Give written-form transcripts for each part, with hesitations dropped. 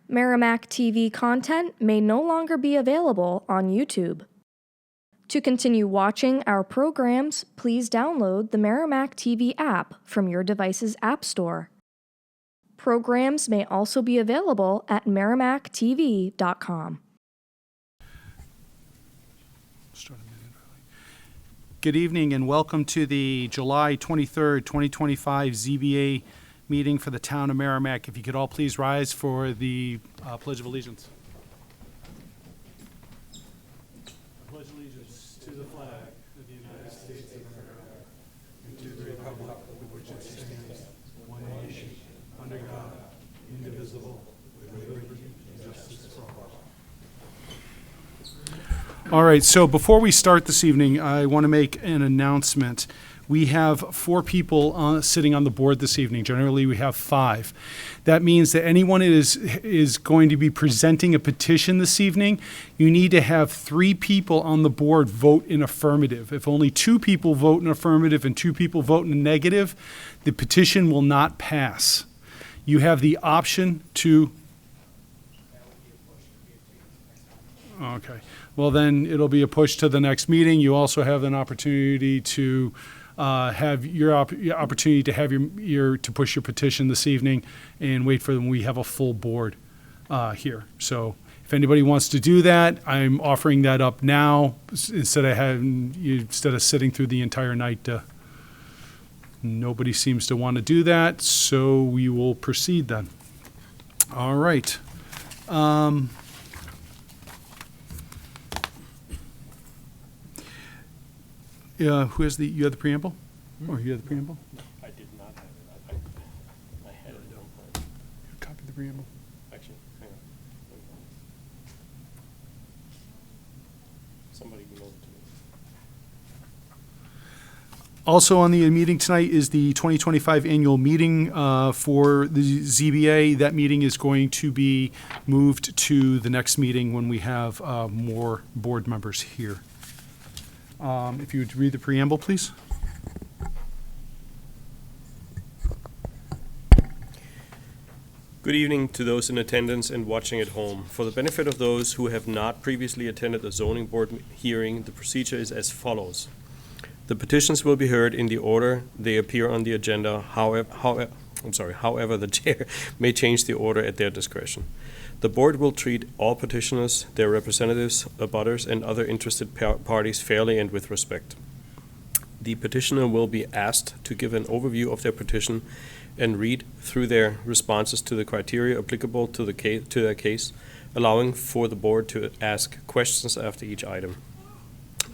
Merrimack TV content may no longer be available on YouTube. To continue watching our programs, please download the Merrimack TV app from your device's app store. Programs may also be available at merrimacktv.com. Good evening and welcome to the July 23rd, 2025 ZBA meeting for the town of Merrimack. If you could all please rise for the Pledge of Allegiance. I pledge allegiance to the flag of the United States of America and to the republic for which it stands, one nation, under God, indivisible, with liberty and justice for all. All right, so before we start this evening, I want to make an announcement. We have 4 people sitting on the board this evening. Generally, we have 5. That means that anyone is going to be presenting a petition this evening, you need to have 3 people on the board vote in affirmative. If only 2 people vote in affirmative and 2 people vote in negative, the petition will not pass. You have the option to... Okay. Well, then it'll be a push to the next meeting. You also have an opportunity to have your opportunity to have to push your petition this evening and wait for when we have a full board here. So if anybody wants to do that, I'm offering that up now instead of sitting through the entire night. Nobody seems to want to do that, so we will proceed then. All right. You have the preamble? Or you have the preamble? No, I did not have it. I had it at one point. Copy the preamble. Actually, hang on. Somebody can over to me. Also on the meeting tonight is the 2025 annual meeting for the ZBA. That meeting is going to be moved to the next meeting when we have more board members here. If you would read the preamble, please. Good evening to those in attendance and watching at home. For the benefit of those who have not previously attended a zoning board hearing, the procedure is as follows. The petitions will be heard in the order they appear on the agenda. However, the chair may change the order at their discretion. The board will treat all petitioners, their representatives, abutters, and other interested parties fairly and with respect. The petitioner will be asked to give an overview of their petition and read through their responses to the criteria applicable to their case, allowing for the board to ask questions after each item.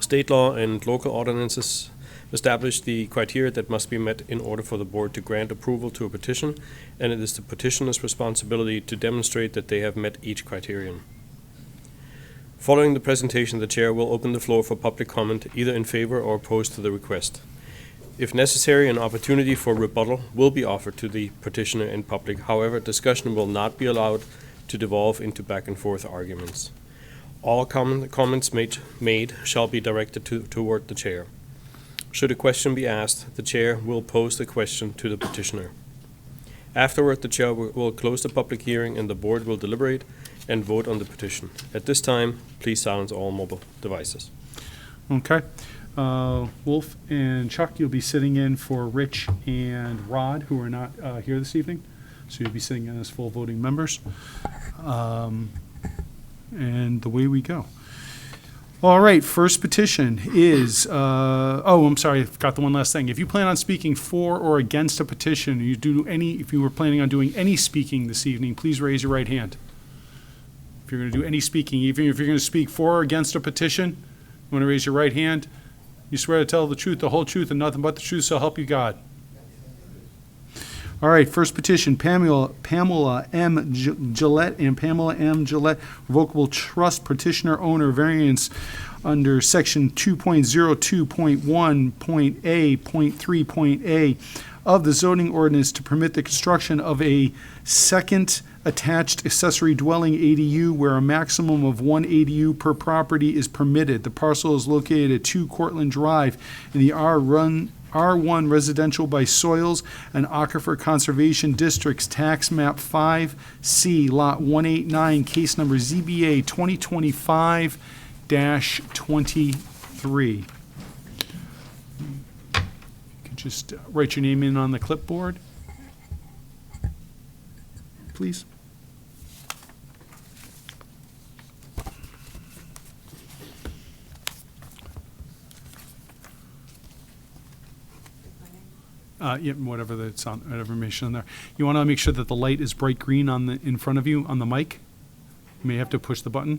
State law and local ordinances establish the criteria that must be met in order for the board to grant approval to a petition, and it is the petitioner's responsibility to demonstrate that they have met each criterion. Following the presentation, the chair will open the floor for public comment, either in favor or opposed to the request. If necessary, an opportunity for rebuttal will be offered to the petitioner in public. However, discussion will not be allowed to devolve into back and forth arguments. All comments made shall be directed toward the chair. Should a question be asked, the chair will pose the question to the petitioner. Afterward, the chair will close the public hearing and the board will deliberate and vote on the petition. At this time, please silence all mobile devices. Okay. Wolf and Chuck, you'll be sitting in for Rich and Rod, who are not here this evening. So you'll be sitting in as full voting members. And away we go. All right, first petition is, I'm sorry, I forgot the one last thing. If you plan on speaking for or against a petition, if you were planning on doing any speaking this evening, please raise your right hand. If you're going to do any speaking, even if you're going to speak for or against a petition, you want to raise your right hand. You swear to tell the truth, the whole truth, and nothing but the truth, so help you God. All right, first petition, Pamela M. Gillette and Pamela M. Gillette, revocable trust petitioner owner variance under section 2.02.1.A.3.A of the zoning ordinance to permit the construction of a second attached accessory dwelling ADU where a maximum of 1 ADU per property is permitted. The parcel is located at 2 Cortlandt Drive in the R1 Residential by Soils and Aquifer Conservation Districts, Tax Map 5C, Lot 189, case number ZBA 2025-23. You could just write your name in on the clipboard, please. Yeah, whatever that's on, whatever information on there. You want to make sure that the light is bright green on the, in front of you on the mic. You may have to push the button.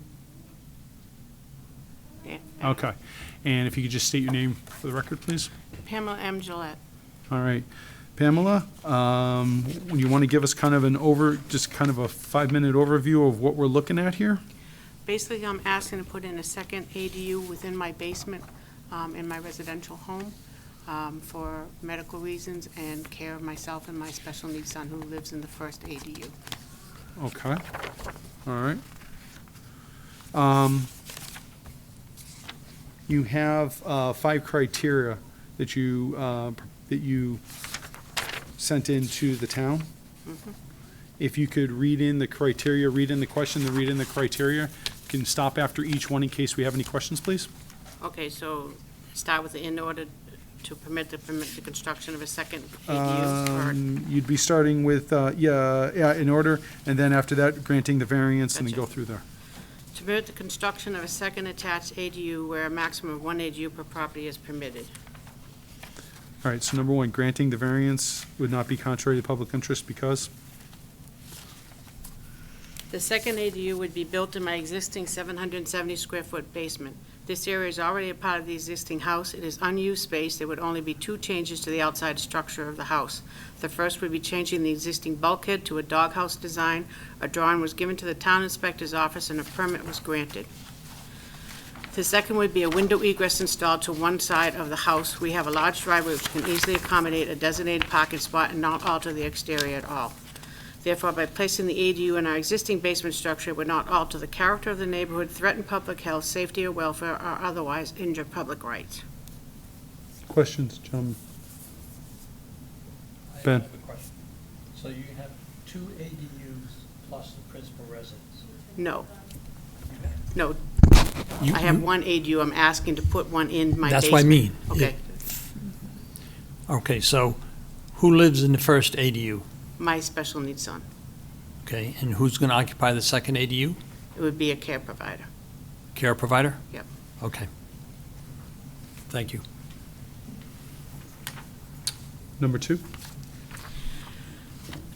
Yeah. Okay. And if you could just state your name for the record, please. Pamela M. Gillette. All right. Pamela, you want to give us kind of just kind of a 5-minute overview of what we're looking at here? Basically, I'm asking to put in a second ADU within my basement in my residential home for medical reasons and care of myself and my special needs son who lives in the first ADU. Okay. All right. You have 5 criteria that you sent in to the town. Mhm. If you could read in the criteria, read in the question, then read in the criteria. You can stop after each one in case we have any questions, please. Okay, so start with the in order to permit the construction of a second ADU, or You'd be starting with, in order, and then after that, granting the variance, and then Gotcha. go through there. to permit the construction of a second attached ADU where a maximum of 1 ADU per property is permitted. All right, so number 1, granting the variance would not be contrary to public interest because? The second ADU would be built in my existing 770-square-foot basement. This area is already a part of the existing house. It is unused space. There would only be 2 changes to the outside structure of the house. The first would be changing the existing bulkhead to a doghouse design. A drawing was given to the town inspector's office and a permit was granted. The second would be a window egress installed to one side of the house. We have a large driveway which can easily accommodate a designated parking spot and not alter the exterior at all. Therefore, by placing the ADU in our existing basement structure, it would not alter the character of the neighborhood, threaten public health, safety, or welfare, or otherwise injure public rights. Questions, gentlemen? I Ben. have a question. So you have 2 ADUs plus the principal residence? No. No, I have 1 ADU. I'm asking to put one in my basement. That's what I mean. Okay. Okay, so who lives in the first ADU? My special needs son. Okay, and who's going to occupy the second ADU? It would be a care provider. Care provider? Yep. Okay. Thank you. Number 2?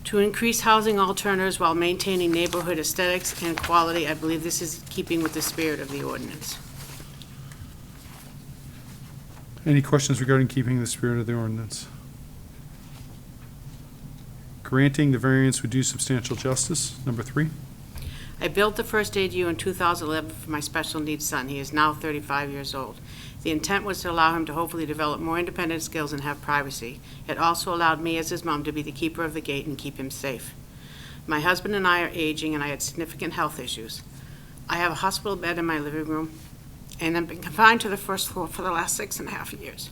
To increase housing alternatives while maintaining neighborhood aesthetics and quality, I believe this is keeping with the spirit of the ordinance. Any questions regarding keeping the spirit of the ordinance? Granting the variance would do substantial justice. Number 3? I built the first ADU in 2011 for my special needs son. He is now 35 years old. The intent was to allow him to hopefully develop more independent skills and have privacy. It also allowed me as his mom to be the keeper of the gate and keep him safe. My husband and I are aging, and I had significant health issues. I have a hospital bed in my living room, and I've been confined to the first floor for the last 6.5 years.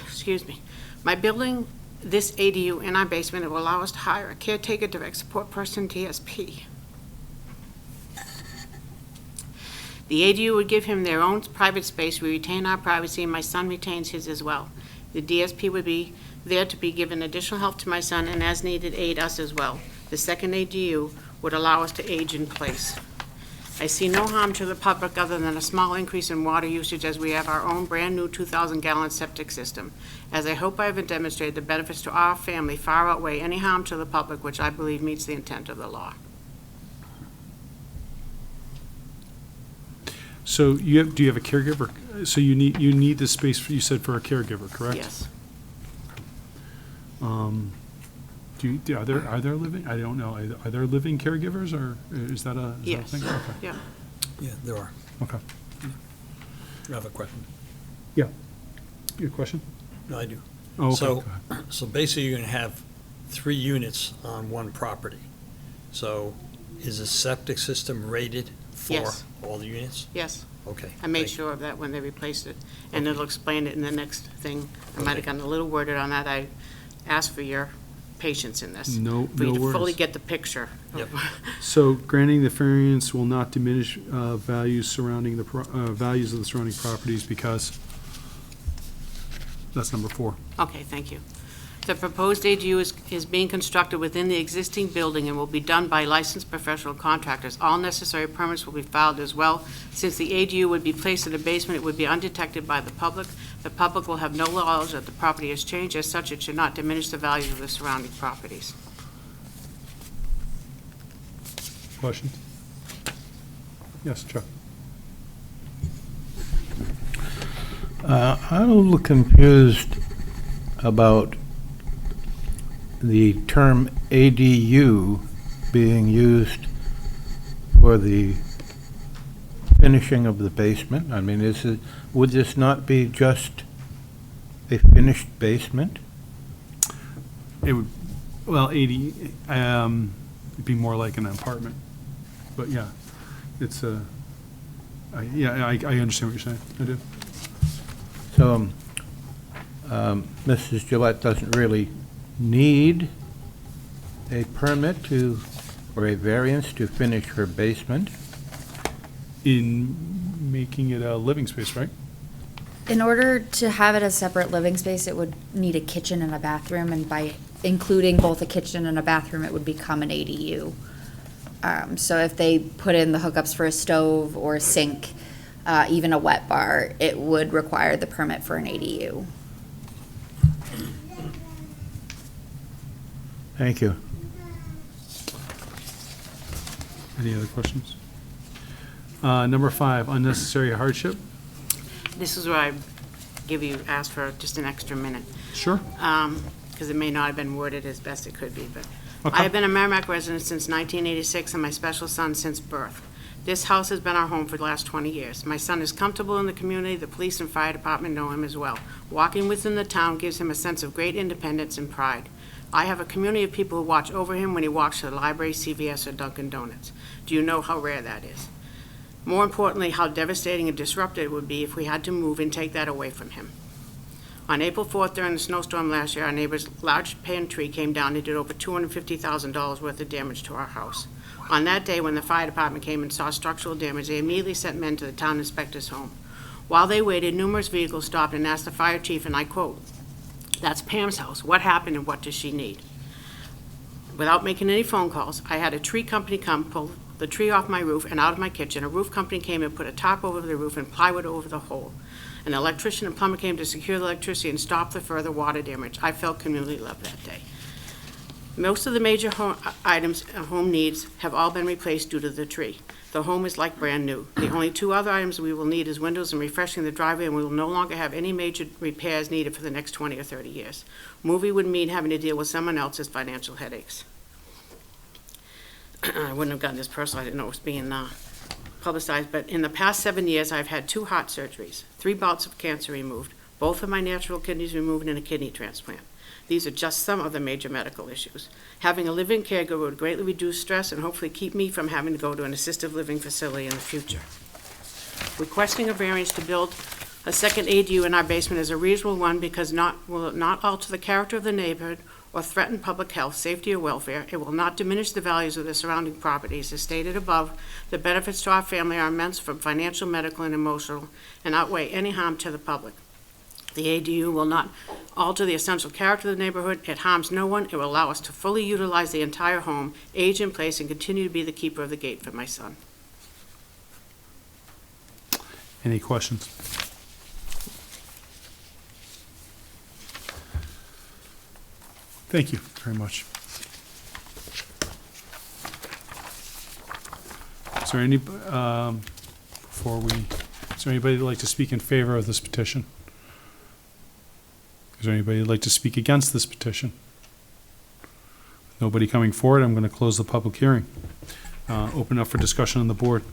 Excuse me. By building this ADU in our basement, it will allow us to hire a caretaker, direct support person, DSP. The ADU would give him their own private space. We retain our privacy, and my son retains his as well. The DSP would be there to be given additional help to my son and as needed aid us as well. The second ADU would allow us to age in place. I see no harm to the public other than a small increase in water usage as we have our own brand-new 2,000-gallon septic system. As I hope I have demonstrated, the benefits to our family far outweigh any harm to the public, which I believe meets the intent of the law. So do you have a caregiver? So you need this space, you said, for a caregiver, correct? Yes. Are there living, I don't know, are there living caregivers, or is that a Yes. thing? Okay. Yeah. Yeah, there are. Okay. I have a question. Yeah. Your question? No, I do. Oh, okay. So, Go ahead. so basically you're going to have 3 units on one property. So is the septic system rated for Yes. all the units? Yes. Okay. I made thank you. sure of that when they replaced it, and it'll explain it in the next thing. I might have gotten a little worded on that. I asked for your patience in this. No For you to fully worries. get the picture. of- Yep. So granting the variance will not diminish values surrounding the, values of the surrounding properties because, that's number 4. Okay, thank you. The proposed ADU is being constructed within the existing building and will be done by licensed professional contractors. All necessary permits will be filed as well. Since the ADU would be placed in the basement, it would be undetected by the public. The public will have no knowledge that the property has changed. As such, it should not diminish the value of the surrounding properties. Questions? Yes, Chuck? I'm a little confused about the term ADU being used for the finishing of the basement. I mean, would this not be just a finished basement? It would, well, 80, it'd be more like an apartment. But yeah, it's a, I understand what you're saying. I do. So, Mrs. Gillette doesn't really need a permit to, or a variance to finish her basement. In making it a living space, right? In order to have it a separate living space, it would need a kitchen and a bathroom, and by including both a kitchen and a bathroom, it would become an ADU. So if they put in the hookups for a stove or a sink, even a wet bar, it would require the permit for an ADU. Thank you. Any other questions? Number 5, unnecessary hardship. This is where I ask for just an extra minute. Sure. Because it may not have been worded as best it could be, but Okay. I have been a Merrimack resident since 1986 and my special son since birth. This house has been our home for the last 20 years. My son is comfortable in the community. The police and fire department know him as well. Walking within the town gives him a sense of great independence and pride. I have a community of people who watch over him when he walks to the library, CVS, or Dunkin' Donuts. Do you know how rare that is? More importantly, how devastating and disruptive it would be if we had to move and take that away from him. On April 4th, during the snowstorm last year, our neighbor's large pan tree came down and did over $250,000 worth of damage to our house. On that day, when the fire department came and saw structural damage, they immediately sent men to the town inspector's home. While they waited, numerous vehicles stopped and asked the fire chief, and I quote, "That's Pam's house. What happened and what does she need?" Without making any phone calls, I had a tree company come pull the tree off my roof and out of my kitchen. A roof company came and put a tarp over the roof and plywood over the hole. An electrician and plumber came to secure the electricity and stop the further water damage. I felt community love that day. Most of the major items home needs have all been replaced due to the tree. The home is like brand new. The only 2 other items we will need is windows and refreshing the driveway, and we will no longer have any major repairs needed for the next 20 or 30 years. Moving would mean having to deal with someone else's financial headaches. I wouldn't have gotten this personal. I didn't know it was being publicized, but in the past 7 years, I've had 2 heart surgeries, 3 bouts of cancer removed, both of my natural kidneys removed, and a kidney transplant. These are just some of the major medical issues. Having a living caregiver would greatly reduce stress and hopefully keep me from having to go to an assisted living facility in the future. Requesting a variance to build a second ADU in our basement is a reasonable one because will it not alter the character of the neighborhood or threaten public health, safety, or welfare. It will not diminish the values of the surrounding properties. As stated above, the benefits to our family are immense from financial, medical, and emotional, and outweigh any harm to the public. The ADU will not alter the essential character of the neighborhood. It harms no one. It will allow us to fully utilize the entire home, age in place, and continue to be the keeper of the gate for my son. Any questions? Thank you very much. Is there any, is there anybody that'd like to speak in favor of this petition? Is there anybody that'd like to speak against this petition? Nobody coming forward, I'm going to close the public hearing. Open up for discussion on the board.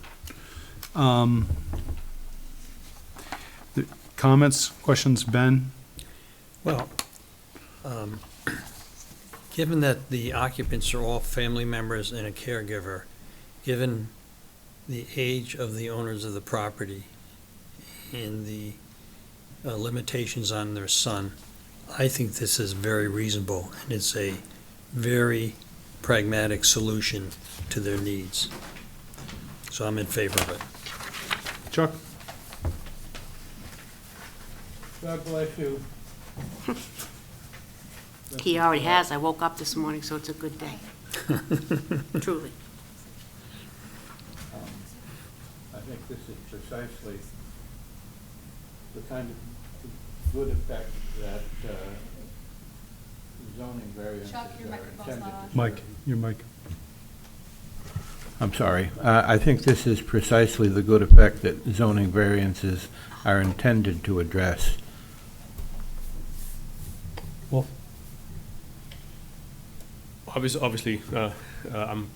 The comments, questions, Ben? Well, given that the occupants are all family members and a caregiver, given the age of the owners of the property, and the limitations on their son, I think this is very reasonable, and it's a very pragmatic solution to their needs. So I'm in favor of it. Chuck? God bless you. He already has. I woke up this morning, so it's a good day. Truly. I think this is precisely the kind of good effect that zoning variances Chuck, your are microphone's intended not to on. Mike, serve. your mic. I'm sorry. I think this is precisely the good effect that zoning variances are intended to address. Wolf? Obviously, I'm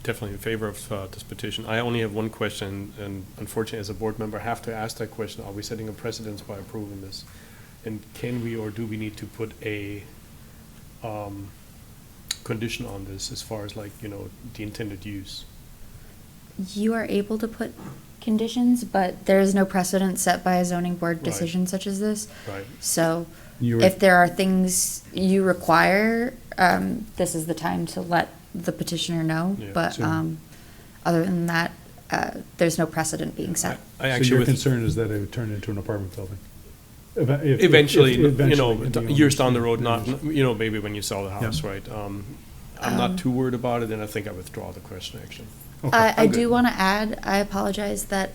definitely in favor of this petition. I only have one question, and unfortunately, as a board member, I have to ask that question. Are we setting a precedence by approving this? And can we, or do we need to put a condition on this as far as, like, you know, the intended use? You are able to put conditions, but there is no precedent set by a zoning board Right. decision such as this. Right. So You were- if there are things you require, this is the time to let the petitioner know. Yeah, But so- other than that, there's no precedent being set. I So actually, your with- concern is that it would turn into an apartment building? eventually, you know, eventually, if you years down the road, understand. not, you know, maybe when you sell the house, Yeah. right? I'm not too worried about it, and I think I withdraw the question, actually. Okay, I I'm do good. want to add, I apologize, that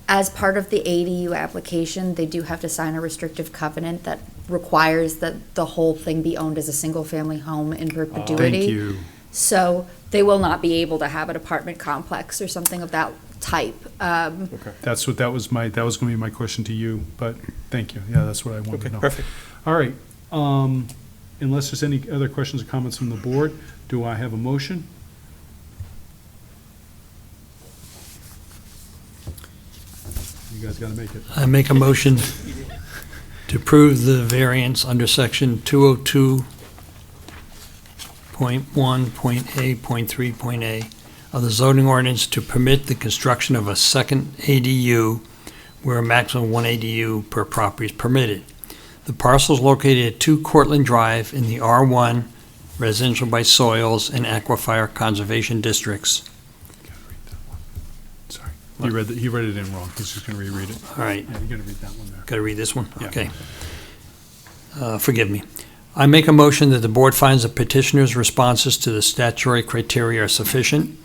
as part of the ADU application, they do have to sign a restrictive covenant that requires that the whole thing be owned as a single-family home in perpetuity. Thank you. So they will not be able to have an apartment complex or something of that type. Okay. That's what, that was going to be my question to you, but thank you. Yeah, that's what I wanted to Okay, know. perfect. All right. Unless there's any other questions or comments from the board, do I have a motion? You guys got to make it. I make a motion to approve the variance under section 202.1.A.3.A of the zoning ordinance to permit the construction of a second ADU where a maximum of one ADU per property is permitted. The parcel is located at 2 Cortlandt Drive in the R1 Residential by Soils and Aquifer Conservation Districts. Gotta read that one. Sorry. He read it in wrong. He's just going to reread it. All right. Yeah, you got to read that one there. Got to read this one? Yeah. Okay. Forgive me. I make a motion that the board finds the petitioner's responses to the statutory criteria are sufficient,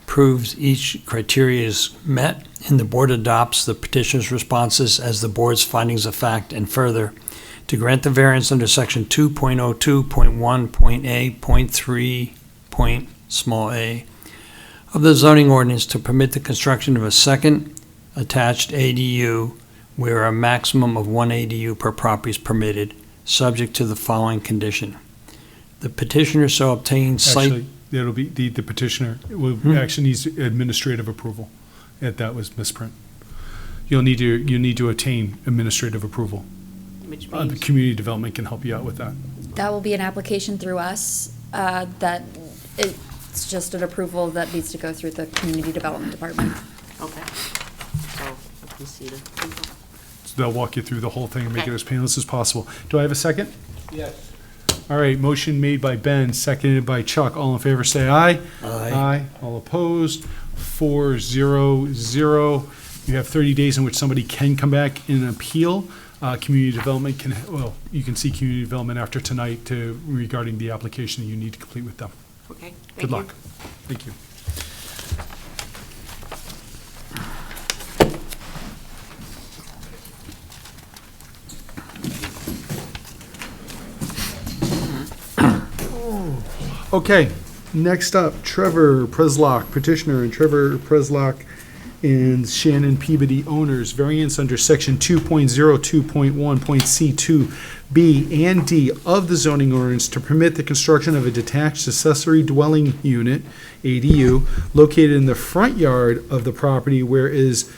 proves each criteria is met, and the board adopts the petitioner's responses as the board's findings of fact, and further, to grant the variance under section 2.02.1.A.3. Of the zoning ordinance to permit the construction of a second attached ADU where a maximum of one ADU per property is permitted, subject to the following condition. The petitioner shall obtain site... Actually, it'll be, the petitioner will actually needs administrative approval. That was misprint. You need to attain administrative approval. Which The means, community development can help you out with that. That will be an application through us, that it's just an approval that needs to go through the community development department. okay. So, let me see the, So they'll walk you through the whole thing and make it Okay. as painless as possible. Do I have a second? Yes. All right, motion made by Ben, seconded by Chuck. All in favor, say aye. Aye. All opposed, 4-0-0. You have 30 days in which somebody can come back and appeal. Community development can, well, you can see community development after tonight regarding the application that you need to complete with them. okay. Thank Good you. luck. Thank you. Okay, next up, Trevor Preslock, petitioner, and Trevor Preslock and Shannon Peabody owners, variance under section 2.02.1.C2B and D of the zoning ordinance to permit the construction of a detached accessory dwelling unit, ADU, located in the front yard of the property where is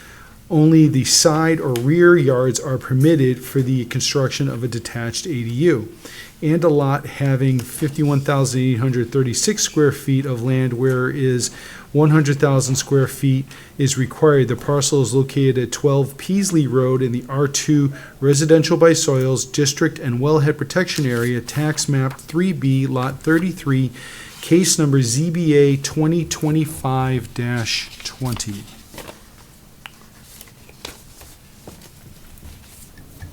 Only the side or rear yards are permitted for the construction of a detached ADU. And a lot having 51,836 square feet of land where is 100,000 square feet is required. The parcel is located at 12 Peasley Road in the R2 Residential by Soils District and Wellhead Protection Area, Tax Map 3B, Lot 33, case number ZBA 2025-20.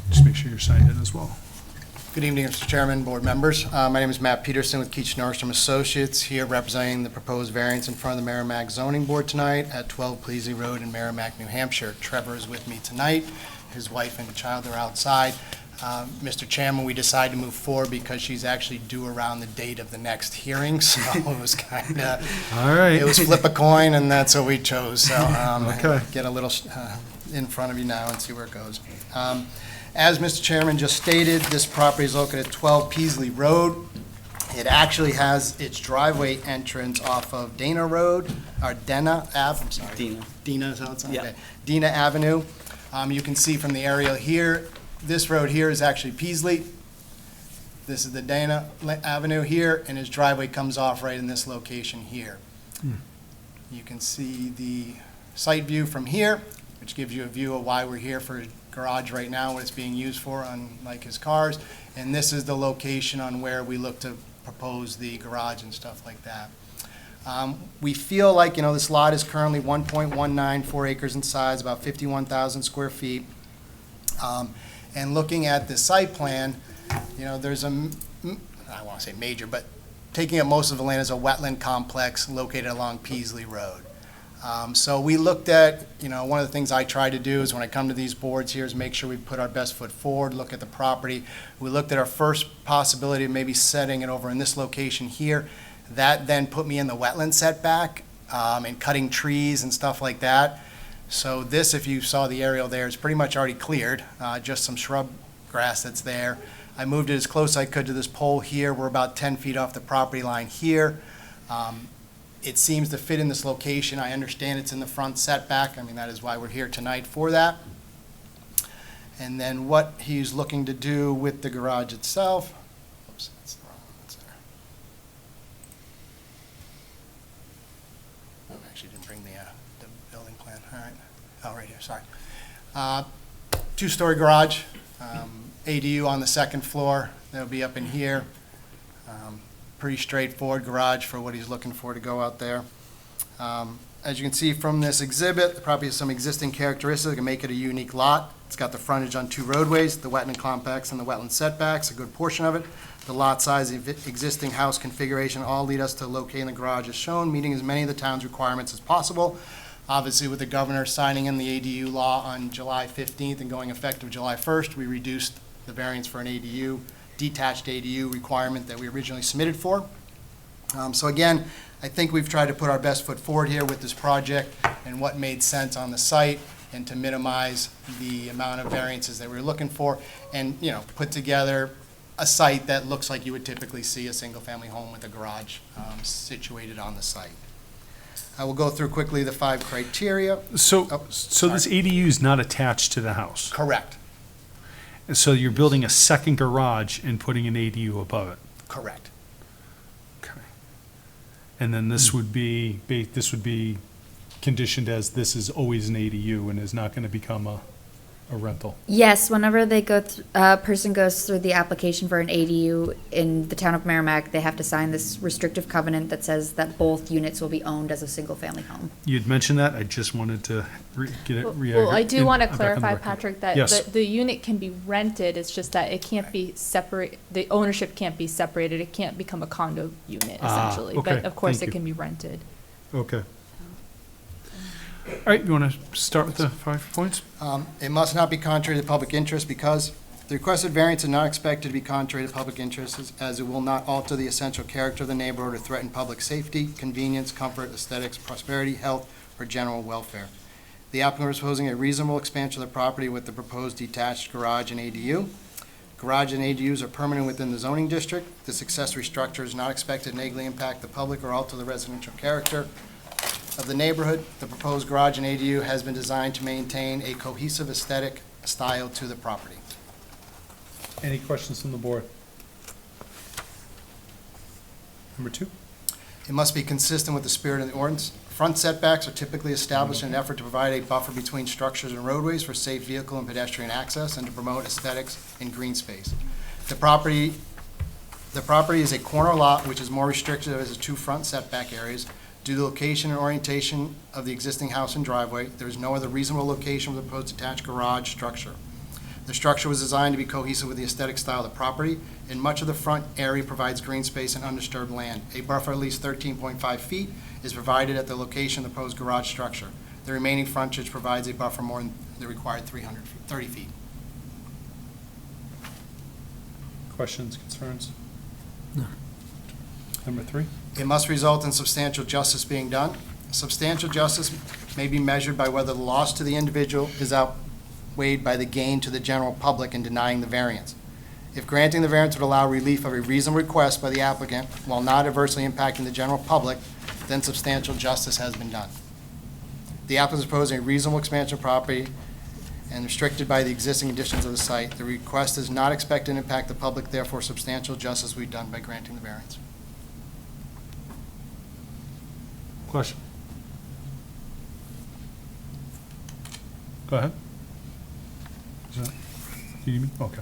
Just make sure you're signed in as well. Good evening, Mr. Chairman, board members. My name is Matt Peterson with Keach Nordstrom Associates, here representing the proposed variance in front of the Merrimack Zoning Board tonight at 12 Peasley Road in Merrimack, New Hampshire. Trevor is with me tonight. His wife and child are outside. Mr. Chairman, we decided to move forward because she's actually due around the date of the next hearing, so it was kind of, All right. it was flip a coin, and that's what we chose. So Okay. get a little in front of you now and see where it goes. As Mr. Chairman just stated, this property is located at 12 Peasley Road. It actually has its driveway entrance off of Dana Road, or Dana Ave, I'm sorry. Dina, is how it's on? Yeah. Okay. Dina Avenue. You can see from the aerial here, this road here is actually Peasley. This is the Dana Avenue here, and his driveway comes off right in this location here. You can see the site view from here, which gives you a view of why we're here for garage right now, what it's being used for, unlike his cars. And this is the location on where we look to propose the garage and stuff like that. We feel like, this lot is currently 1.194 acres in size, about 51,000 square feet. And looking at the site plan, there's I don't want to say major, but taking up most of the land is a wetland complex located along Peasley Road. So we looked at, one of the things I try to do is when I come to these boards here is make sure we put our best foot forward, look at the property. We looked at our first possibility of maybe setting it over in this location here. That then put me in the wetland setback and cutting trees and stuff like that. So this, if you saw the aerial there, is pretty much already cleared, just some shrub grass that's there. I moved it as close as I could to this pole here. We're about 10 feet off the property line here. It seems to fit in this location. I understand it's in the front setback. I mean, that is why we're here tonight for that. And then what he's looking to do with the garage itself. Oops, that's the wrong one. That's there. Oh, I actually didn't bring the building plan. All right. Oh, right here, sorry. Two-story garage, ADU on the second floor. That'll be up in here. Pretty straightforward garage for what he's looking for to go out there. As you can see from this exhibit, the property has some existing characteristics that can make it a unique lot. It's got the frontage on two roadways, the wetland complex and the wetland setbacks, a good portion of it. The lot size, the existing house configuration all lead us to locating the garage as shown, meeting as many of the town's requirements as possible. Obviously, with the governor signing in the ADU law on July 15th and going effective July 1st, we reduced the variance for an ADU, detached ADU requirement that we originally submitted for. So again, I think we've tried to put our best foot forward here with this project and what made sense on the site and to minimize the amount of variances that we were looking for and, put together a site that looks like you would typically see a single-family home with a garage situated on the site. I will go through quickly the 5 criteria. So sorry. this ADU is not attached to the house. Correct. So you're building a second garage and putting an ADU above it. Correct. Okay. And then this would be conditioned as this is always an ADU and is not going to become a rental. Yes, whenever they person goes through the application for an ADU in the town of Merrimack, they have to sign this restrictive covenant that says that both units will be owned as a single-family home. You'd mentioned that. I just wanted to get it. Well, I do want to back on the clarify, record. Patrick, that Yes. the unit can be rented. It's just that it can't be separate. The ownership can't be separated. It can't become a condo unit, essentially. okay. But of course, Thank it you. can be rented. Okay. All right, you want to start with the 5 points? It must not be contrary to public interest because the requested variance is not expected to be contrary to public interest as it will not alter the essential character of the neighborhood or threaten public safety, convenience, comfort, aesthetics, prosperity, health, or general welfare. The applicant is proposing a reasonable expansion of the property with the proposed detached garage and ADU. Garage and ADUs are permanent within the zoning district. This accessory structure is not expected to negatively impact the public or alter the residential character. of the neighborhood. The proposed garage and ADU has been designed to maintain a cohesive aesthetic style to the property. Any questions from the board? Number 2? It must be consistent with the spirit of the ordinance. Front setbacks are typically established in an effort to provide a buffer between structures and roadways for safe vehicle and pedestrian access and to promote aesthetics and green space. The property is a corner lot, which is more restrictive as the 2 front setback areas. Due to the location and orientation of the existing house and driveway, there is no other reasonable location for the proposed attached garage structure. The structure was designed to be cohesive with the aesthetic style of the property, and much of the front area provides green space and undisturbed land. A buffer at least 13.5 feet is provided at the location of the proposed garage structure. The remaining frontage provides a buffer more than the required 330 feet. Questions, concerns? No. Number 3? It must result in substantial justice being done. Substantial justice may be measured by whether the loss to the individual is outweighed by the gain to the general public in denying the variance. If granting the variance would allow relief of a reasonable request by the applicant while not adversely impacting the general public, then substantial justice has been done. The applicant is proposing a reasonable expansion of property and restricted by the existing conditions of the site. The request is not expected to impact the public, therefore substantial justice will be done by granting the variance. Question? Go ahead. Is that, do you need me? Okay.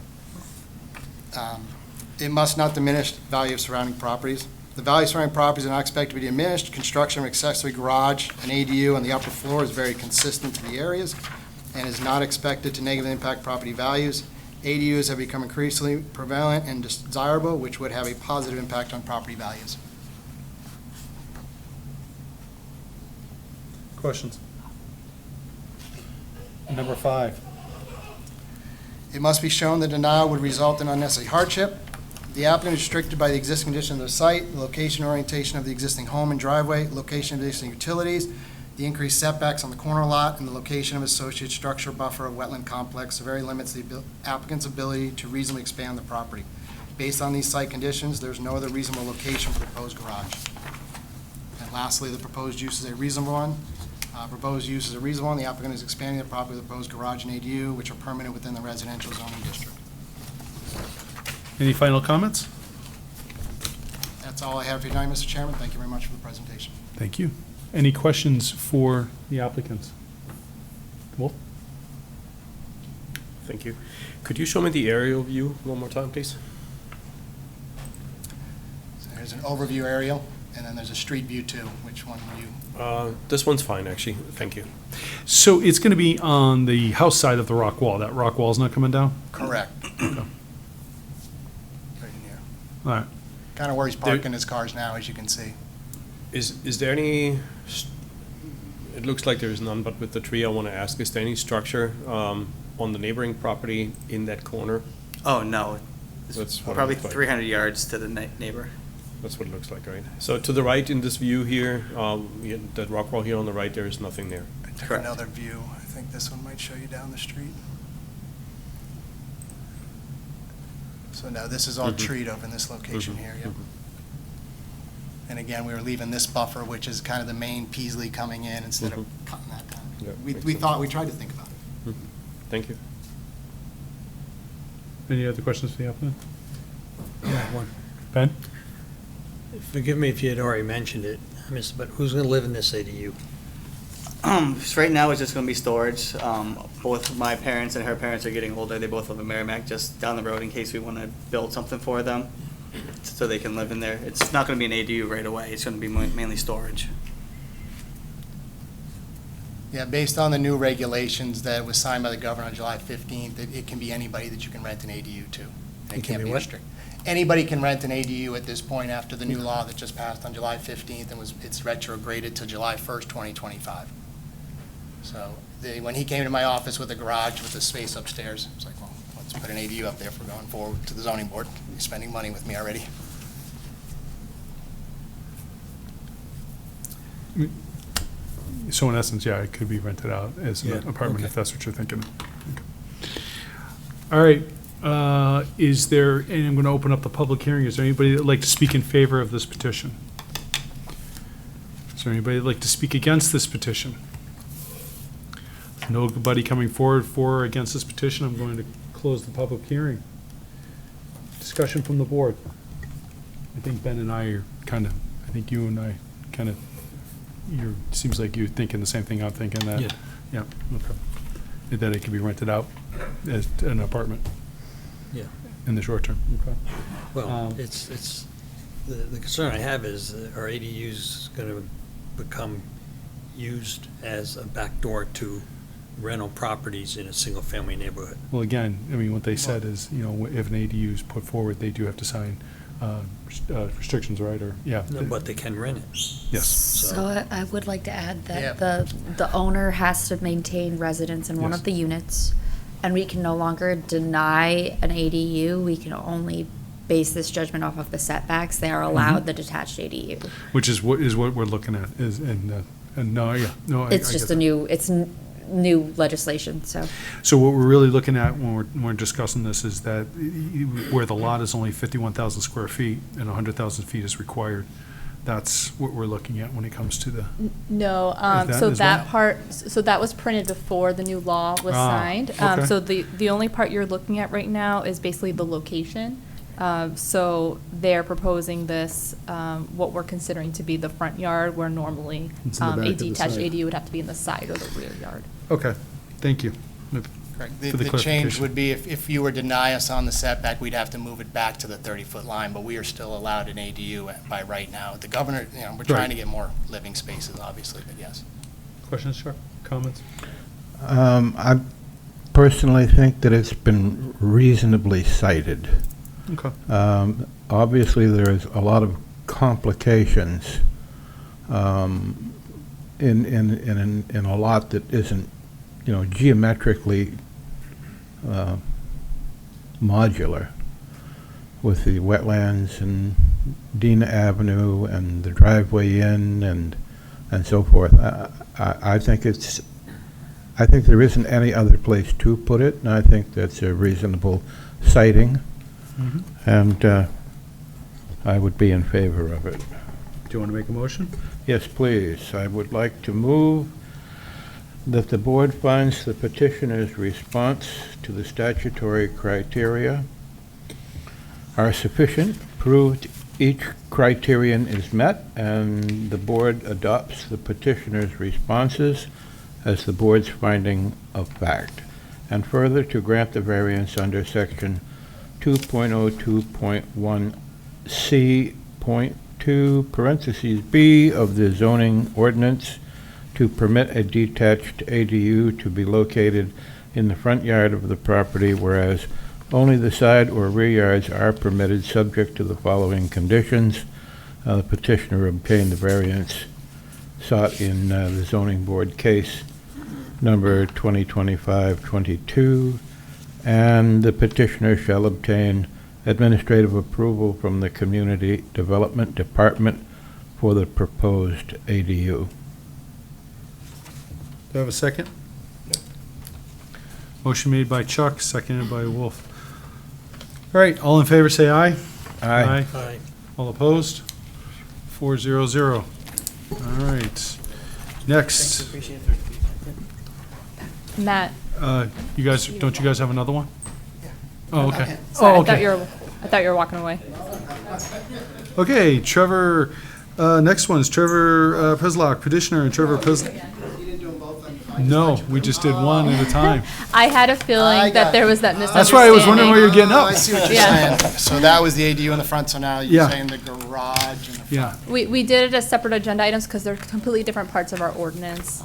It must not diminish the value of surrounding properties. The value of surrounding properties are not expected to be diminished. Construction of accessory garage and ADU on the upper floor is very consistent to the areas and is not expected to negatively impact property values. ADUs have become increasingly prevalent and desirable, which would have a positive impact on property values. Questions? Number 5. It must be shown that denial would result in unnecessary hardship. The applicant is restricted by the existing condition of the site, the location and orientation of the existing home and driveway, location of the existing utilities, the increased setbacks on the corner lot, and the location of associated structure buffer of wetland complex severely limits the applicant's ability to reasonably expand the property. Based on these site conditions, there is no other reasonable location for the proposed garage. And lastly, the proposed use is a reasonable one. Proposed use is a reasonable one. The applicant is expanding the property with the proposed garage and ADU, which are permitted within the residential zoning district. Any final comments? That's all I have for you tonight, Mr. Chairman. Thank you very much for the presentation. Thank you. Any questions for the applicants? Wolf? Thank you. Could you show me the aerial view one more time, please? So there's an overview aerial, and then there's a street view too. Which one will you? This one's fine, actually. Thank you. So it's going to be on the house side of the rock wall. That rock wall's not coming down? Correct. Okay. Right in here. All right. Kind of where he's parking his cars now, as you can see. Is there any, it looks like there is none, but with the tree, I want to ask, is there any structure on the neighboring property in that corner? Oh, no. It's That's what it probably looks like. 300 yards to the neighbor. That's what it looks like, right? So to the right in this view here, that rock wall here on the right, there is nothing there. I took Correct. another view. I think this one might show you down the street. So no, this is all treed up in this location here, yep. And again, we were leaving this buffer, which is kind of the main Peasley coming in instead of cutting that down. Yeah, We makes we sense. thought, we tried to think about it. Thank you. Any other questions for the applicant? Yeah, one. Ben? Forgive me if you had already mentioned it, but who's going to live in this ADU? So right now, it's just going to be storage. Both my parents and her parents are getting older. They both live in Merrimack, just down the road in case we want to build something for them, so they can live in there. It's not going to be an ADU right away. It's going to be mainly storage. Yeah, based on the new regulations that was signed by the governor on July 15th, it can be anybody that you can rent an ADU to. It can be what? restricted. Anybody can rent an ADU at this point after the new law that just passed on July 15th and it's retrograded to July 1st, 2025. So when he came to my office with a garage with a space upstairs, I was like, well, let's put an ADU up there for going forward to the zoning board. He's spending money with me already. So in essence, yeah, it could be rented out as Yeah, an apartment okay. if that's what you're thinking. Okay. All right. Is there, and I'm going to open up the public hearing. Is there anybody that would like to speak in favor of this petition? Is there anybody that'd like to speak against this petition? Nobody coming forward for or against this petition, I'm going to close the public hearing. Discussion from the board. I think Ben and I are kind of, I think you and I kind of, seems like you're thinking the same thing I'm thinking, that. Yeah. Yeah, okay. That it could be rented out as an apartment Yeah. in the short term, okay. Well, it's, the concern I have is, are ADUs going to become used as a backdoor to rental properties in a single-family neighborhood? Well, again, I mean, what they said is, if an ADU is put forward, they do have to sign restrictions, right, or, yeah. No, but they can rent it. Yes. So I would like to add Yeah. that the owner has to maintain residence in one Yes. of the units, and we can no longer deny an ADU. We can only base this judgment off of the setbacks. They are allowed the detached ADU. Which is what we're looking at, and no, yeah, no, I It's get just that. new legislation, so. So what we're really looking at when we're discussing this is that where the lot is only 51,000 square feet and 100,000 feet is required, that's what we're looking at when it comes to the, No, that so as that well? part, so that was printed before the new law was signed. okay. So the only part you're looking at right now is basically the location. So they're proposing this, what we're considering to be the front yard, where normally It's in the back a of the detached side. ADU would have to be in the side or the rear yard. okay, thank you. Correct. For the The change clarification. would be if you were to deny us on the setback, we'd have to move it back to the 30-foot line, but we are still allowed an ADU by right now. The governor, we're trying to get more living spaces, obviously, but yes. Questions, Chuck? Comments? I personally think that it's been reasonably cited. Okay. Obviously, there's a lot of complications in a lot that isn't, geometrically modular, with the wetlands and Dina Avenue and the driveway in and so forth. I think there isn't any other place to put it, and I think that's a reasonable citing. And I would be in favor of it. Do you want to make a motion? Yes, please. I would like to move that the board finds the petitioner's response to the statutory criteria are sufficient, proved each criterion is met, and the board adopts the petitioner's responses as the board's finding of fact. And further, to grant the variance under section 2.02.1C.2, parentheses B of the zoning ordinance, to permit a detached ADU to be located in the front yard of the property, whereas only the side or rear yards are permitted, subject to the following conditions. The petitioner obtained the variance sought in the zoning board case number 2025-22, and the petitioner shall obtain administrative approval from the Community Development Department for the proposed ADU. Do I have a second? Motion made by Chuck, seconded by Wolf. All right, all in favor, say aye. Aye. Aye. All opposed? 400. All right. Next, Matt, you guys have another one? Oh, okay. sorry, Oh, I thought okay. I thought you were walking away. Okay, Trevor, next one is Trevor Pizlock, petitioner, and Trevor Pizlock. No, we just did one at a time. I had a feeling that there was that misunderstanding. That's why I was wondering where you're getting Oh, up. I see what you're Yeah. saying. So that was the ADU in the front, so now Yeah. you're saying the garage in the front. Yeah, We did it as separate agenda items because they're completely different parts of our ordinance.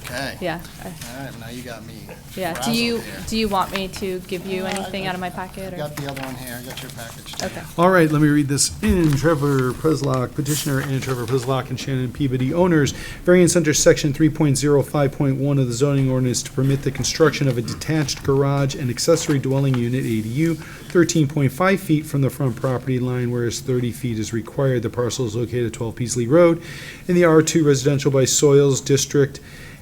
Okay. Yeah, All right, now you got me. yeah. frazzled here. Do you want me to give you anything out of my packet? I Or? got the other one here, I got your package. too. Okay. all right, let me read this in. Trevor Pizlock, petitioner, and Trevor Pizlock and Shannon Peabody, owners. Variance under section 3.05.1 of the zoning ordinance to permit the construction of a detached garage and accessory dwelling unit, ADU, 13.5 feet from the front property line, whereas 30 feet is required. The parcel is located at 12 Peasley Road in the R2 Residential by Soils District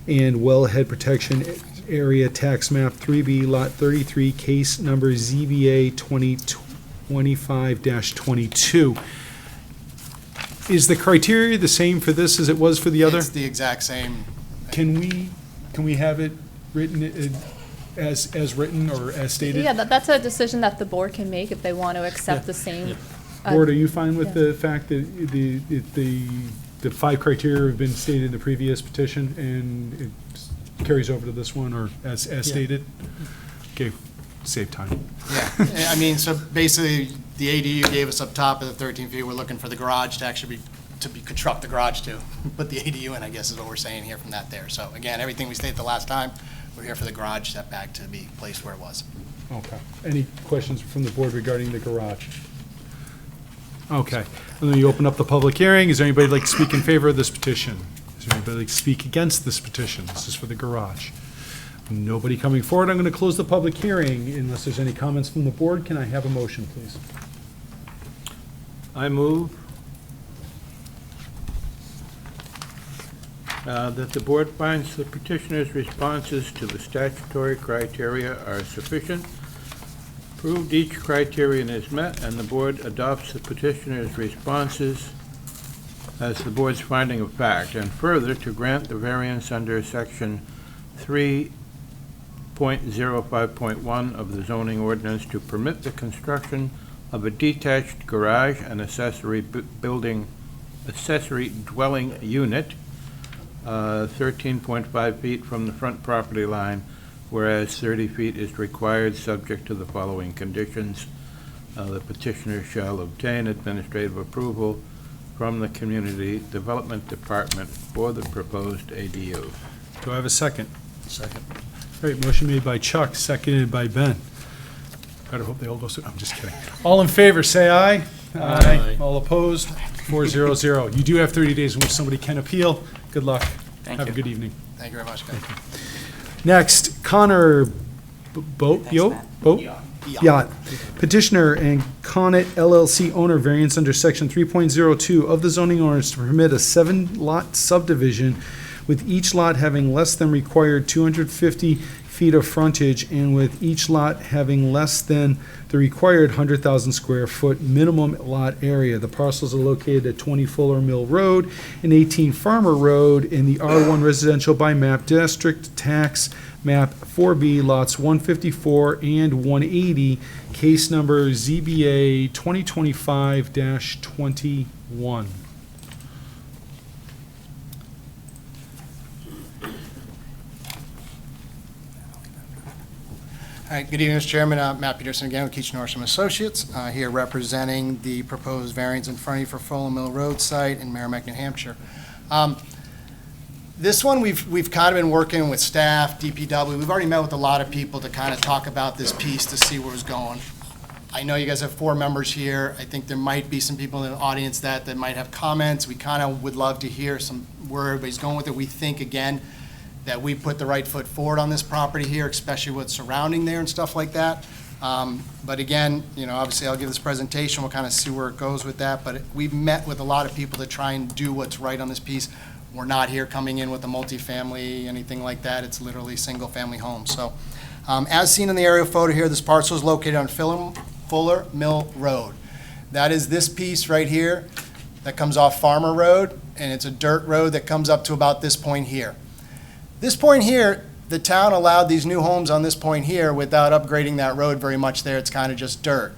and Wellhead Protection Area Tax Map 3B, Lot 33, case number ZBA 2025-22. Is the criteria the same for this as it was for the other? It's the exact same. Can we have it written as written or as stated? Yeah, that's a decision that the board can make if they want to accept the same. Board, are you fine with the fact that the 5 criteria have been stated in the previous petition and it carries over to this one, or as stated? Okay, save time. Yeah, I mean, so basically, the ADU gave us up top of the 13 feet, we're looking for the garage to actually construct the garage to put the ADU in, I guess is what we're saying here from that there. So again, everything we stated the last time, we're here for the garage setback to be placed where it was. Okay. Any questions from the board regarding the garage? Okay. And then you open up the public hearing. Is there anybody like to speak in favor of this petition? Is there anybody like to speak against this petition? This is for the garage. Nobody coming forward. I'm going to close the public hearing unless there's any comments from the board. Can I have a motion, please? I move that the board finds the petitioner's responses to the statutory criteria are sufficient, proved each criterion is met, and the board adopts the petitioner's responses as the board's finding of fact, and further, to grant the variance under section 3.05.1 of the zoning ordinance to permit the construction of a detached garage and accessory dwelling unit 13.5 feet from the front property line, whereas 30 feet is required, subject to the following conditions. The petitioner shall obtain administrative approval from the Community Development Department for the proposed ADU. Do I have a second? Second. Great, motion made by Chuck, seconded by Ben. Better hope they all go, I'm just kidding. All in favor, say aye. Aye. All opposed, 400. You do have 30 days in which somebody can appeal. Good luck. Thank Have a you. good evening. Thank you very much, guys. Next, Connor Boat Yacht. Petitioner and Connet LLC owner, variance under section 3.02 of the zoning ordinance to permit a 7-lot subdivision with each lot having less than required 250 feet of frontage and with each lot having less than the required 100,000 square foot minimum lot area. The parcels are located at 20 Fuller Mill Road and 18 Farmer Road in the R1 Residential by Map District, Tax Map 4B, lots 154 and 180, case number ZBA 2025-21. All right, good evening, Mr. Chairman. Matt Peterson again with Keach Norsham Associates, here representing the proposed variance in front of you for Fuller Mill Road site in Merrimack, New Hampshire. This one, we've kind of been working with staff, DPW. We've already met with a lot of people to kind of talk about this piece to see where it's going. I know you guys have 4 members here. I think there might be some people in the audience that might have comments. We kind of would love to hear where everybody's going with it. We think, again, that we put the right foot forward on this property here, especially what's surrounding there and stuff like that. But again, obviously I'll give this presentation, we'll kind of see where it goes with that, but we've met with a lot of people to try and do what's right on this piece. We're not here coming in with a multifamily, anything like that. It's literally single-family homes. So, as seen in the aerial photo here, this parcel is located on Fuller Mill Road. That is this piece right here that comes off Farmer Road, and it's a dirt road that comes up to about this point here. This point here, the town allowed these new homes on this point here without upgrading that road very much there. It's kind of just dirt.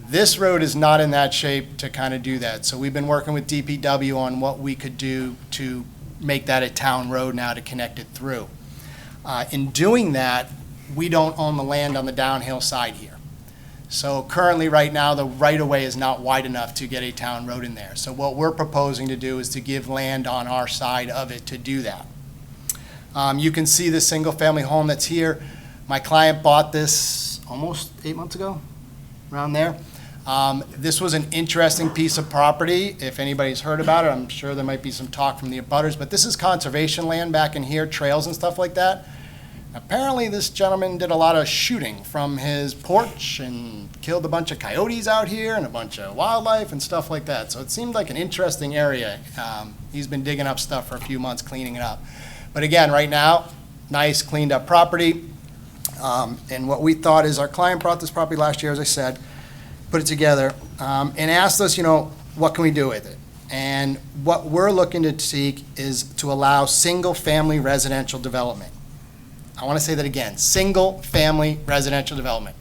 This road is not in that shape to kind of do that. So we've been working with DPW on what we could do to make that a town road now to connect it through. In doing that, we don't own the land on the downhill side here. So currently, right now, the right-of-way is not wide enough to get a town road in there. So what we're proposing to do is to give land on our side of it to do that. You can see the single-family home that's here. My client bought this almost 8 months ago, around there. This was an interesting piece of property. If anybody's heard about it, I'm sure there might be some talk from the abutters, but this is conservation land back in here, trails and stuff like that. Apparently, this gentleman did a lot of shooting from his porch and killed a bunch of coyotes out here and a bunch of wildlife and stuff like that. So it seemed like an interesting area. He's been digging up stuff for a few months, cleaning it up. But again, right now, nice cleaned up property. And what we thought is our client brought this property last year, as I said, put it together, and asked us, what can we do with it? And what we're looking to seek is to allow single-family residential development. I want to say that again, single-family residential development.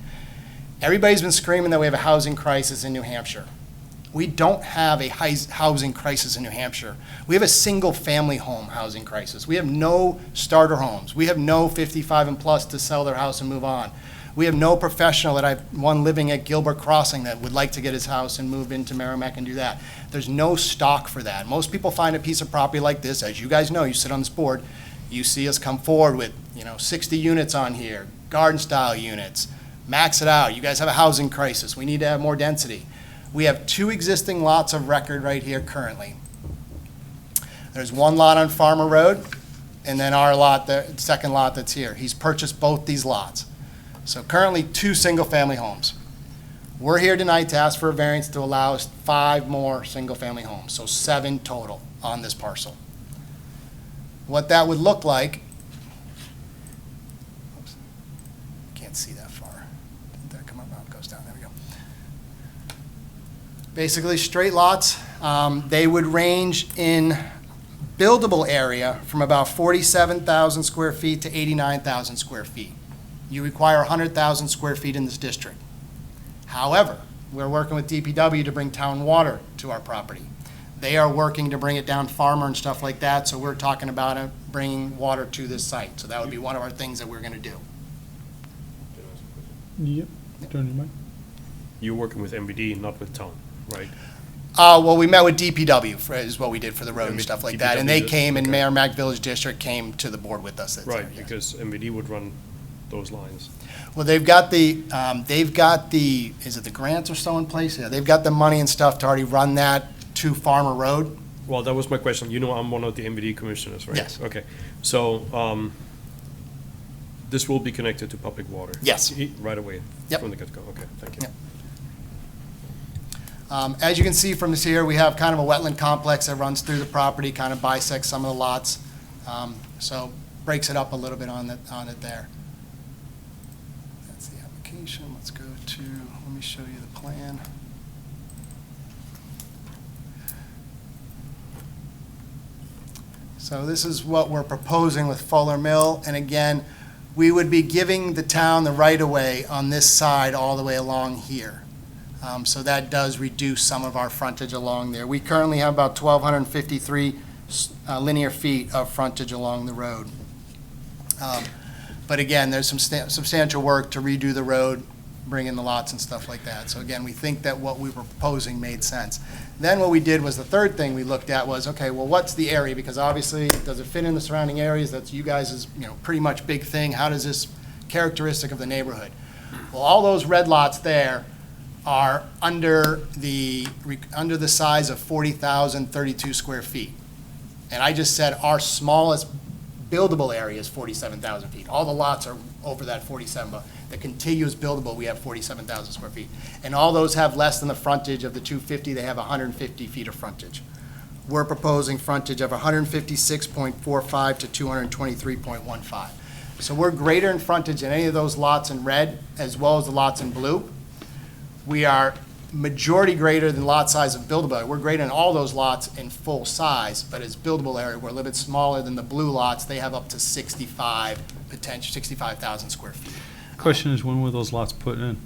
Everybody's been screaming that we have a housing crisis in New Hampshire. We don't have a housing crisis in New Hampshire. We have a single-family home housing crisis. We have no starter homes. We have no 55 and plus to sell their house and move on. We have no professional that I've one living at Gilbert Crossing that would like to get his house and move into Merrimack and do that. There's no stock for that. Most people find a piece of property like this, as you guys know, you sit on this board, you see us come forward with, 60 units on here, garden-style units, max it out. You guys have a housing crisis. We need to have more density. We have 2 existing lots of record right here currently. There's one lot on Farmer Road, and then our lot, the second lot that's here. He's purchased both these lots. So currently 2 single-family homes. We're here tonight to ask for a variance to allow us 5 more single-family homes, so 7 total on this parcel. What that would look like, oops, can't see that far. Did that come up? No, it goes down. There we go. Basically straight lots. They would range in buildable area from about 47,000 square feet to 89,000 square feet. You require 100,000 square feet in this district. However, we're working with DPW to bring town water to our property. They are working to bring it down Farmer and stuff like that, so we're talking about bringing water to this site. So that would be one of our things that we're going to do. Yep. Turn your mic. You're working with MVD, not with town, right? Well, we met with DPW, is what we did for the road and Yeah, stuff like that, and they DPW, came, and okay. Merrimack Village District came to the board with us. Right, because MVD would run those lines. Well, they've got the, is it the grants are still in place? Yeah, they've got the money and stuff to already run that to Farmer Road. Well, that was my question. I'm one of the MVD commissioners, right? Yes. Okay, so, this will be connected to public water? Yes. Right away? Yep. From the get-go, okay, thank you. Yep. As you can see from this here, we have kind of a wetland complex that runs through the property, kind of bisects some of the lots. So breaks it up a little bit on it there. That's the application. Let's go to, let me show you the plan. So this is what we're proposing with Fuller Mill. And again, we would be giving the town the right-of-way on this side all the way along here. So that does reduce some of our frontage along there. We currently have about 1,253 linear feet of frontage along the road. But again, there's some substantial work to redo the road, bring in the lots and stuff like that. So again, we think that what we were proposing made sense. Then what we did was the third thing we looked at was, okay, well, what's the area? Because obviously, does it fit in the surrounding areas? That's you guys' pretty much big thing. How does this characteristic of the neighborhood? Well, all those red lots there are under the size of 40,032 square feet. And I just said our smallest buildable area is 47,000 feet. All the lots are over that 47, but the contiguous buildable, we have 47,000 square feet. And all those have less than the frontage of the 250, they have 150 feet of frontage. We're proposing frontage of 156.45 to 223.15. So we're greater in frontage than any of those lots in red, as well as the lots in blue. We are majority greater than lot size of buildable area. We're greater than all those lots in full size, but as buildable area, we're a little bit smaller than the blue lots. They have up to 65,000 square feet. Question is, when were those lots put in?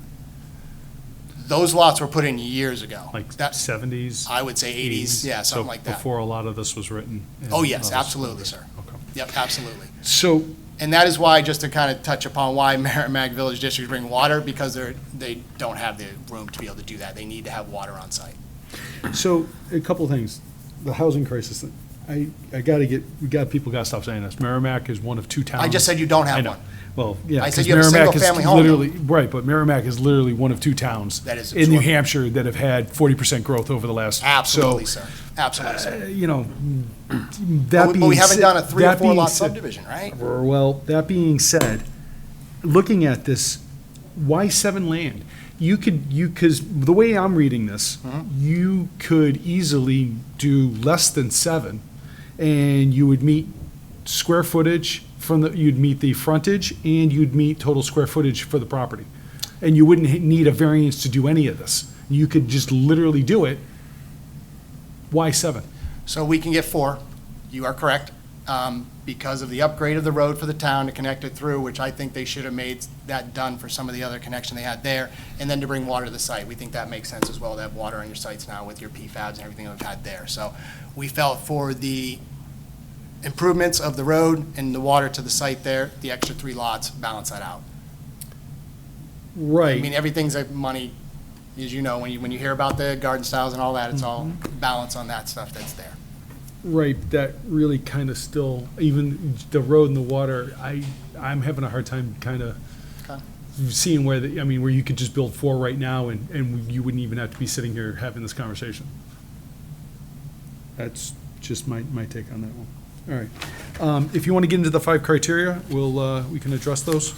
Those lots were put in years ago. Like That- 70s? I would say 80s, yeah, something So like that. before a lot of this was written? and Oh, yes, others- absolutely, sir. Okay. Yep, absolutely. So, And that is why, just to kind of touch upon why Merrimack Village District bring water, because they don't have the room to be able to do that. They need to have water on site. so a couple things. The housing crisis, thing. People gotta stop saying this. Merrimack is one of 2 towns. I just said you don't have I know. one. Well, yeah. I said 'cause you have a Merrimack is single-family home, though. literally- Right, but Merrimack is literally one of 2 towns. That is in New absorbed. Hampshire that have had 40% growth over the last. Absolutely, so, sir. Absolutely, sir. That But we haven't done a 3 or that 4 being lot said- subdivision, right? Well, that being said, looking at this, why 7 land? Because the way I'm reading this, you could easily do less than 7, and you would meet square footage you'd meet the frontage, and you'd meet total square footage for the property. And you wouldn't need a variance to do any of this. You could just literally do it Why 7? So we can get 4, you are correct, because of the upgrade of the road for the town to connect it through, which I think they should have made that done for some of the other connection they had there, and then to bring water to the site. We think that makes sense as well, to have water on your sites now with your PFABs and everything that we've had there. So we felt for the improvements of the road and the water to the site there, the extra 3 lots balance that out. Right. I mean, everything's a money, as you know, when you hear about the garden styles and all that, it's all balance on that stuff that's there. Right, that really kind of still, even the road and the water, I'm having a hard time kind of Okay. seeing where where you could just build 4 right now and you wouldn't even have to be sitting here having this conversation. That's just my take on that one. All right. If you want to get into the 5 criteria, we can address those.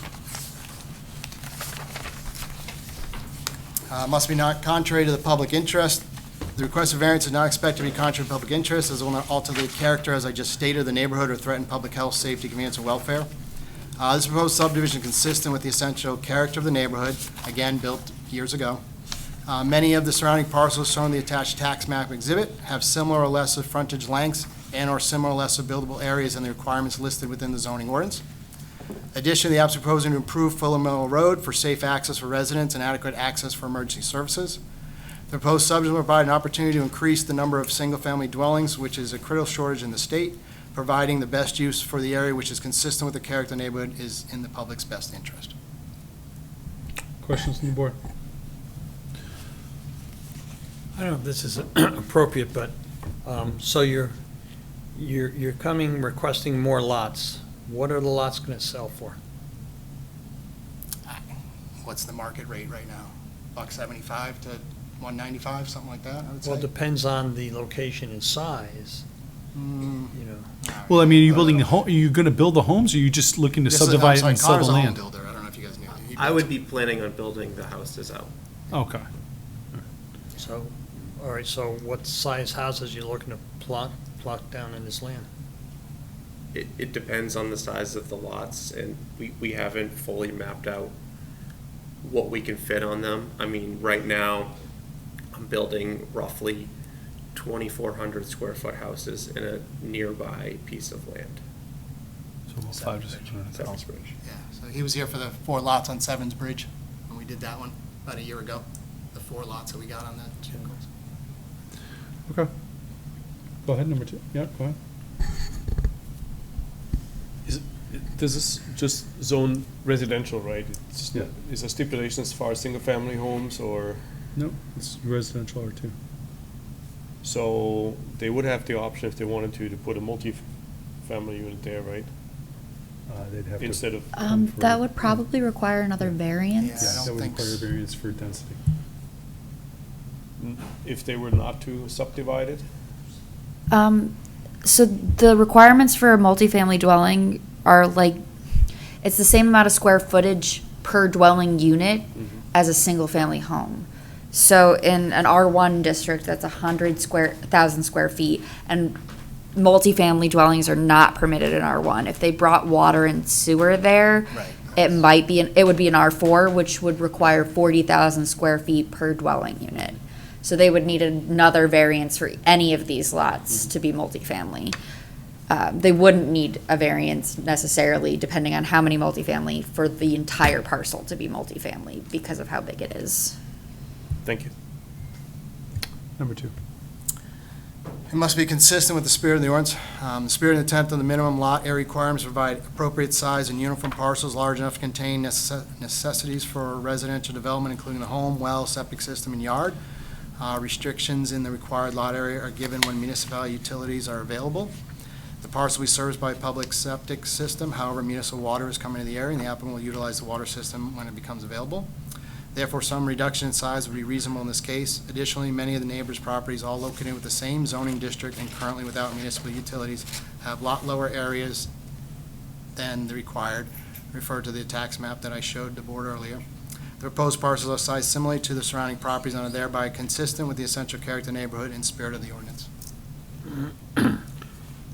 Must be not contrary to the public interest. The requested variance is not expected to be contrary to public interest, as it will not alter the character, as I just stated, of the neighborhood or threaten public health, safety, convenience, and welfare. This proposed subdivision is consistent with the essential character of the neighborhood, again, built years ago. Many of the surrounding parcels shown in the attached tax map exhibit have similar or lesser frontage lengths and/or similar or lesser buildable areas than the requirements listed within the zoning ordinance. Additionally, the applicant is proposing to improve Fuller Mill Road for safe access for residents and adequate access for emergency services. The proposed subdivision will provide an opportunity to increase the number of single-family dwellings, which is a critical shortage in the state, providing the best use for the area, which is consistent with the character of the neighborhood, is in the public's best interest. Questions from the board? I don't know if this is appropriate, but, so you're requesting more lots. What are the lots going to sell for? What's the market rate right now? $175 to $195, something like that, I would say? Well, it depends on the location and size, Mm, you know. Well, are you building are you going to build the homes, or are you just looking to subdivide and sell the Connor's a home land? builder, I don't know if you guys knew. He I builds would be planning on building the houses out. Okay. So, all right, so what size houses you looking to plot down in this land? It depends on the size of the lots, and we haven't fully mapped out what we can fit on them. I mean, right now, I'm building roughly 2,400 square foot houses in a nearby piece of land. So about 500 to 600,000. Sevens Bridge. Yeah, so he was here for the 4 lots on Sevens Bridge, when we did that one about a year ago, the 4 lots that we got on that. Okay. Go ahead, number 2. Yeah, go ahead. This is just zone residential, right? It's, Yeah. is a stipulation as far as single-family homes, or, No, it's residential R2. so they would have the option if they wanted to put a multi-family unit there, right? They'd have to. Instead of, That would probably require another Yeah, variance. I That don't would think require variance for density. if they were not to subdivide it? So the requirements for a multifamily dwelling are like, it's the same amount of square footage per dwelling unit as a single-family home. So in an R1 district, that's 100,000 square feet, and multifamily dwellings are not permitted in R1. If they brought water and sewer there, Right. it would be an R4, which would require 40,000 square feet per dwelling unit. So they would need another variance for any of these lots to be multifamily. They wouldn't need a variance necessarily, depending on how many multifamily, for the entire parcel to be multifamily because of how big it is. Thank you. Number 2. It must be consistent with the spirit of the ordinance. The spirit and intent of the minimum lot area requirements provide appropriate size and uniform parcels large enough to contain necessities for residential development, including a home, well, septic system, and yard. Restrictions in the required lot area are given when municipal utilities are available. The parcel will be serviced by a public septic system. However, municipal water is coming to the area, and the applicant will utilize the water system when it becomes available. Therefore, some reduction in size would be reasonable in this case. Additionally, many of the neighbors' properties, all located with the same zoning district and currently without municipal utilities, have lot lower areas than the required, referred to the tax map that I showed the board earlier. The proposed parcels are sized similarly to the surrounding properties and are thereby consistent with the essential character of the neighborhood and spirit of the ordinance.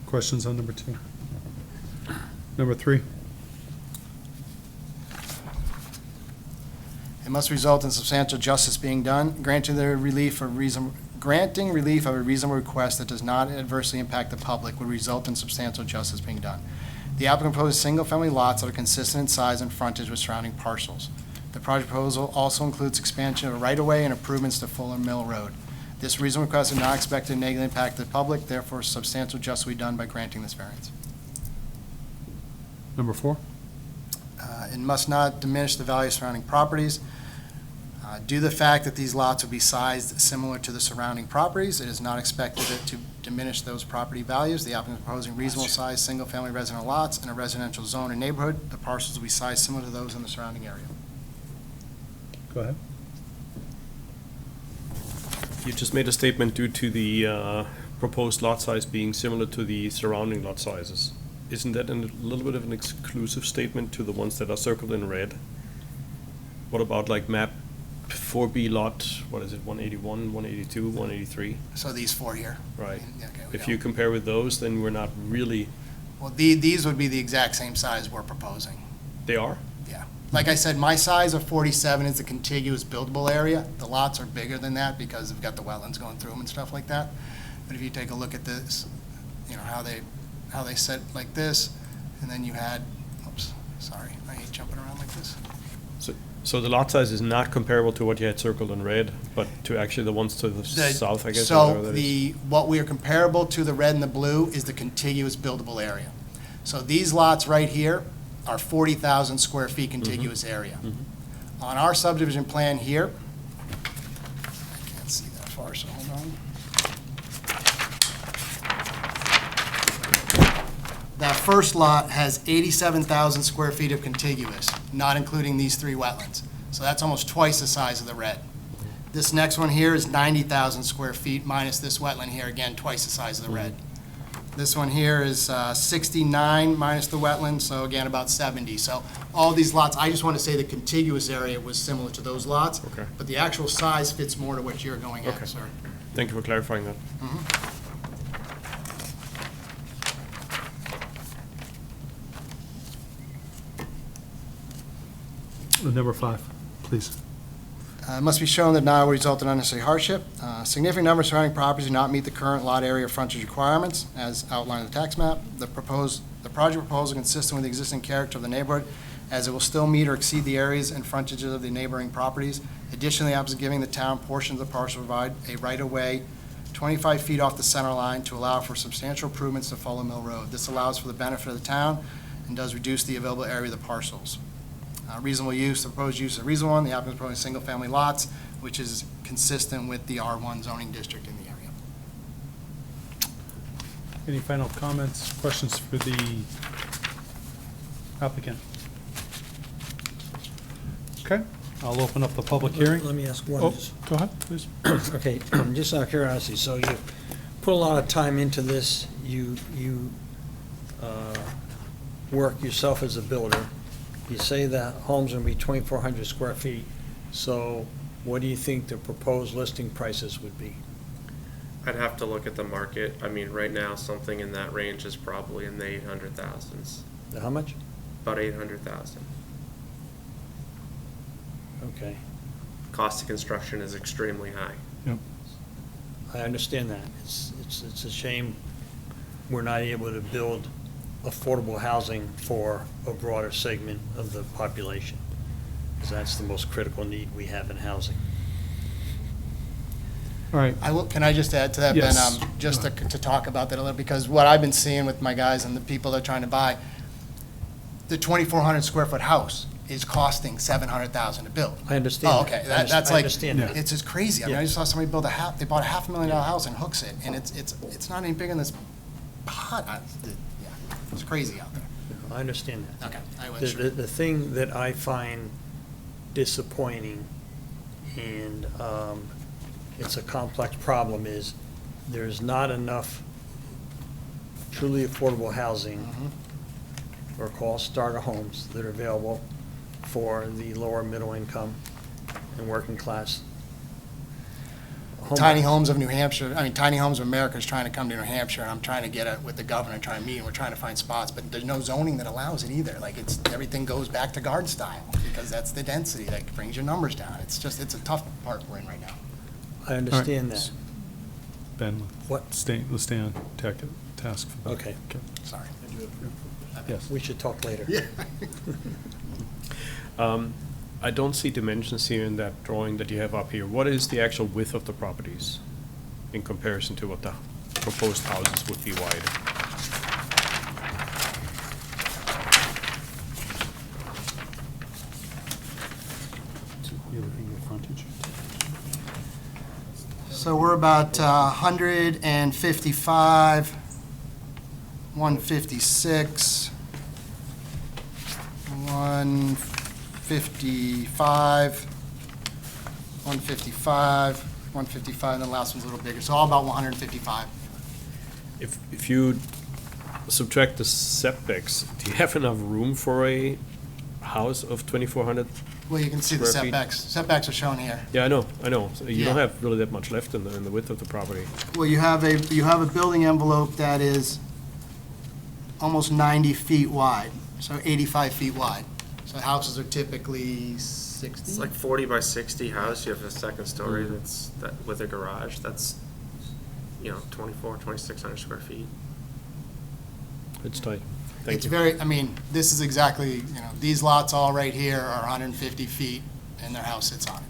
Questions on number 2? Number 3. It It must result in substantial justice being done. Granting relief of a reasonable request that does not adversely impact the public would result in substantial justice being done. The applicant proposes single-family lots that are consistent in size and frontage with surrounding parcels. The project proposal also includes expansion of a right-of-way and improvements to Fuller Mill Road. This reasonable request is not expected to negatively impact the public, therefore substantial justice will be done by granting this variance. Number 4? It must not diminish the value of surrounding properties. Due to the fact that these lots will be sized similar to the surrounding properties, it is not expected to diminish those property values. The applicant is proposing reasonable sized single-family residential lots in a residential zone and neighborhood. The parcels will be sized similar to those in the surrounding area. Go ahead. You just made a statement due to the proposed lot size being similar to the surrounding lot sizes. Isn't that a little bit of an exclusive statement to the ones that are circled in red? What about like map 4B lot, what is it, 181, 182, 183? So these 4 here. Right. Yeah, okay, If you compare with those, then we're not really, Well, these would be the exact same size we're proposing. they are? Yeah. Like I said, my size of 47 is the contiguous buildable area. The lots are bigger than that because we've got the wetlands going through them and stuff like that. But if you take a look at this, you know, how they set like this, and then you had, oops, sorry, I hate jumping around like this. So the lot size is not comparable to what you had circled in red, but to actually the ones to the south, I guess? or whatever So that is. what we are comparable to the red and the blue is the contiguous buildable area. So these lots right here are 40,000 square feet contiguous area. On our subdivision plan here, I can't see that far, so hold on. That first lot has 87,000 square feet of contiguous, not including these 3 wetlands. So that's almost twice the size of the red. This next one here is 90,000 square feet minus this wetland here, again, twice the size of the red. This one here is 69 minus the wetland, so again, about 70. So all these lots, I just want to say the contiguous area was similar to those lots. Okay. But the actual size fits more to what you're going Okay. at, sir. Thank you for clarifying that. Number 5, please. It must be shown that denial will result in unnecessary hardship. Significant number of surrounding properties do not meet the current lot area frontage requirements as outlined in the tax map. The project proposal consistent with the existing character of the neighborhood, as it will still meet or exceed the areas and frontages of the neighboring properties. Additionally, the applicant is giving the town portions of the parcel to provide a right-of-way 25 feet off the center line to allow for substantial improvements to Fuller Mill Road. This allows for the benefit of the town and does reduce the available area of the parcels. Reasonable use, the proposed use is a reasonable one. The applicant is proposing single-family lots, which is consistent with the R1 zoning district in the area. Any final comments, questions for the applicant? Okay, I'll open up the public hearing. Let me ask one. Oh, go ahead, please. Okay, just out of curiosity, so you put a lot of time into this, you work yourself as a builder. You say that home's gonna be 2,400 square feet, so what do you think the proposed listing prices would be? I'd have to look at the market. I mean, right now, something in that range is probably in the 800,000s, How much? about 800,000. Okay, Cost of construction is extremely high. I understand that. It's a shame we're not able to build affordable housing for a broader segment of the population, because that's the most critical need we have in housing. All right, Can I just add to that, Yes. Ben? Just to talk about that a little, because what I've been seeing with my guys and the people that are trying to buy, the 2,400 square foot house is costing 700,000 to build. I understand. Oh, okay, that's I like, understand that. it's just crazy. I mean, I Yeah. just saw somebody build they bought a $500,000 house in Hooksett, and it's not any bigger than this pot. Yeah, it's crazy out there. I understand that. Okay, I wasn't sure. The thing that I find disappointing, and it's a complex problem, is there's not enough truly affordable housing or called starter homes that are available for the lower middle income and working class Tiny Homes of New Hampshire, Tiny Homes of America is trying to come to New Hampshire, and I'm trying to get it with the governor, trying to meet, and we're trying to find spots, but there's no zoning that allows it either. Like, everything goes back to guard style, because that's the density that brings your numbers down. It's a tough part we're in right now. I understand that. Ben, What? let's stay on task for that. Okay. Sorry. Yes. We should talk later. I don't see dimensions here in that drawing that you have up here. What is the actual width of the properties in comparison to what the proposed houses would be wide? You're looking at frontage? So we're about 155, 156, 155, 155, 155, and the last one's a little bigger. So all about 155. If you subtract the setbacks, do you have enough room for a house of 2,400? Well, you can see the Square feet. setbacks. Setbacks are shown here. Yeah, I know. So you don't Yeah. have really that much left in the width of the property. Well, you have a building envelope that is almost 90 feet wide, so 85 feet wide. So houses are typically 60. It's like 40 by 60 house, you have a second story with a garage, that's, 2,600 square feet. It's tight. Thank It's you. very, this is exactly, these lots all right here are 150 feet, and their house sits on it.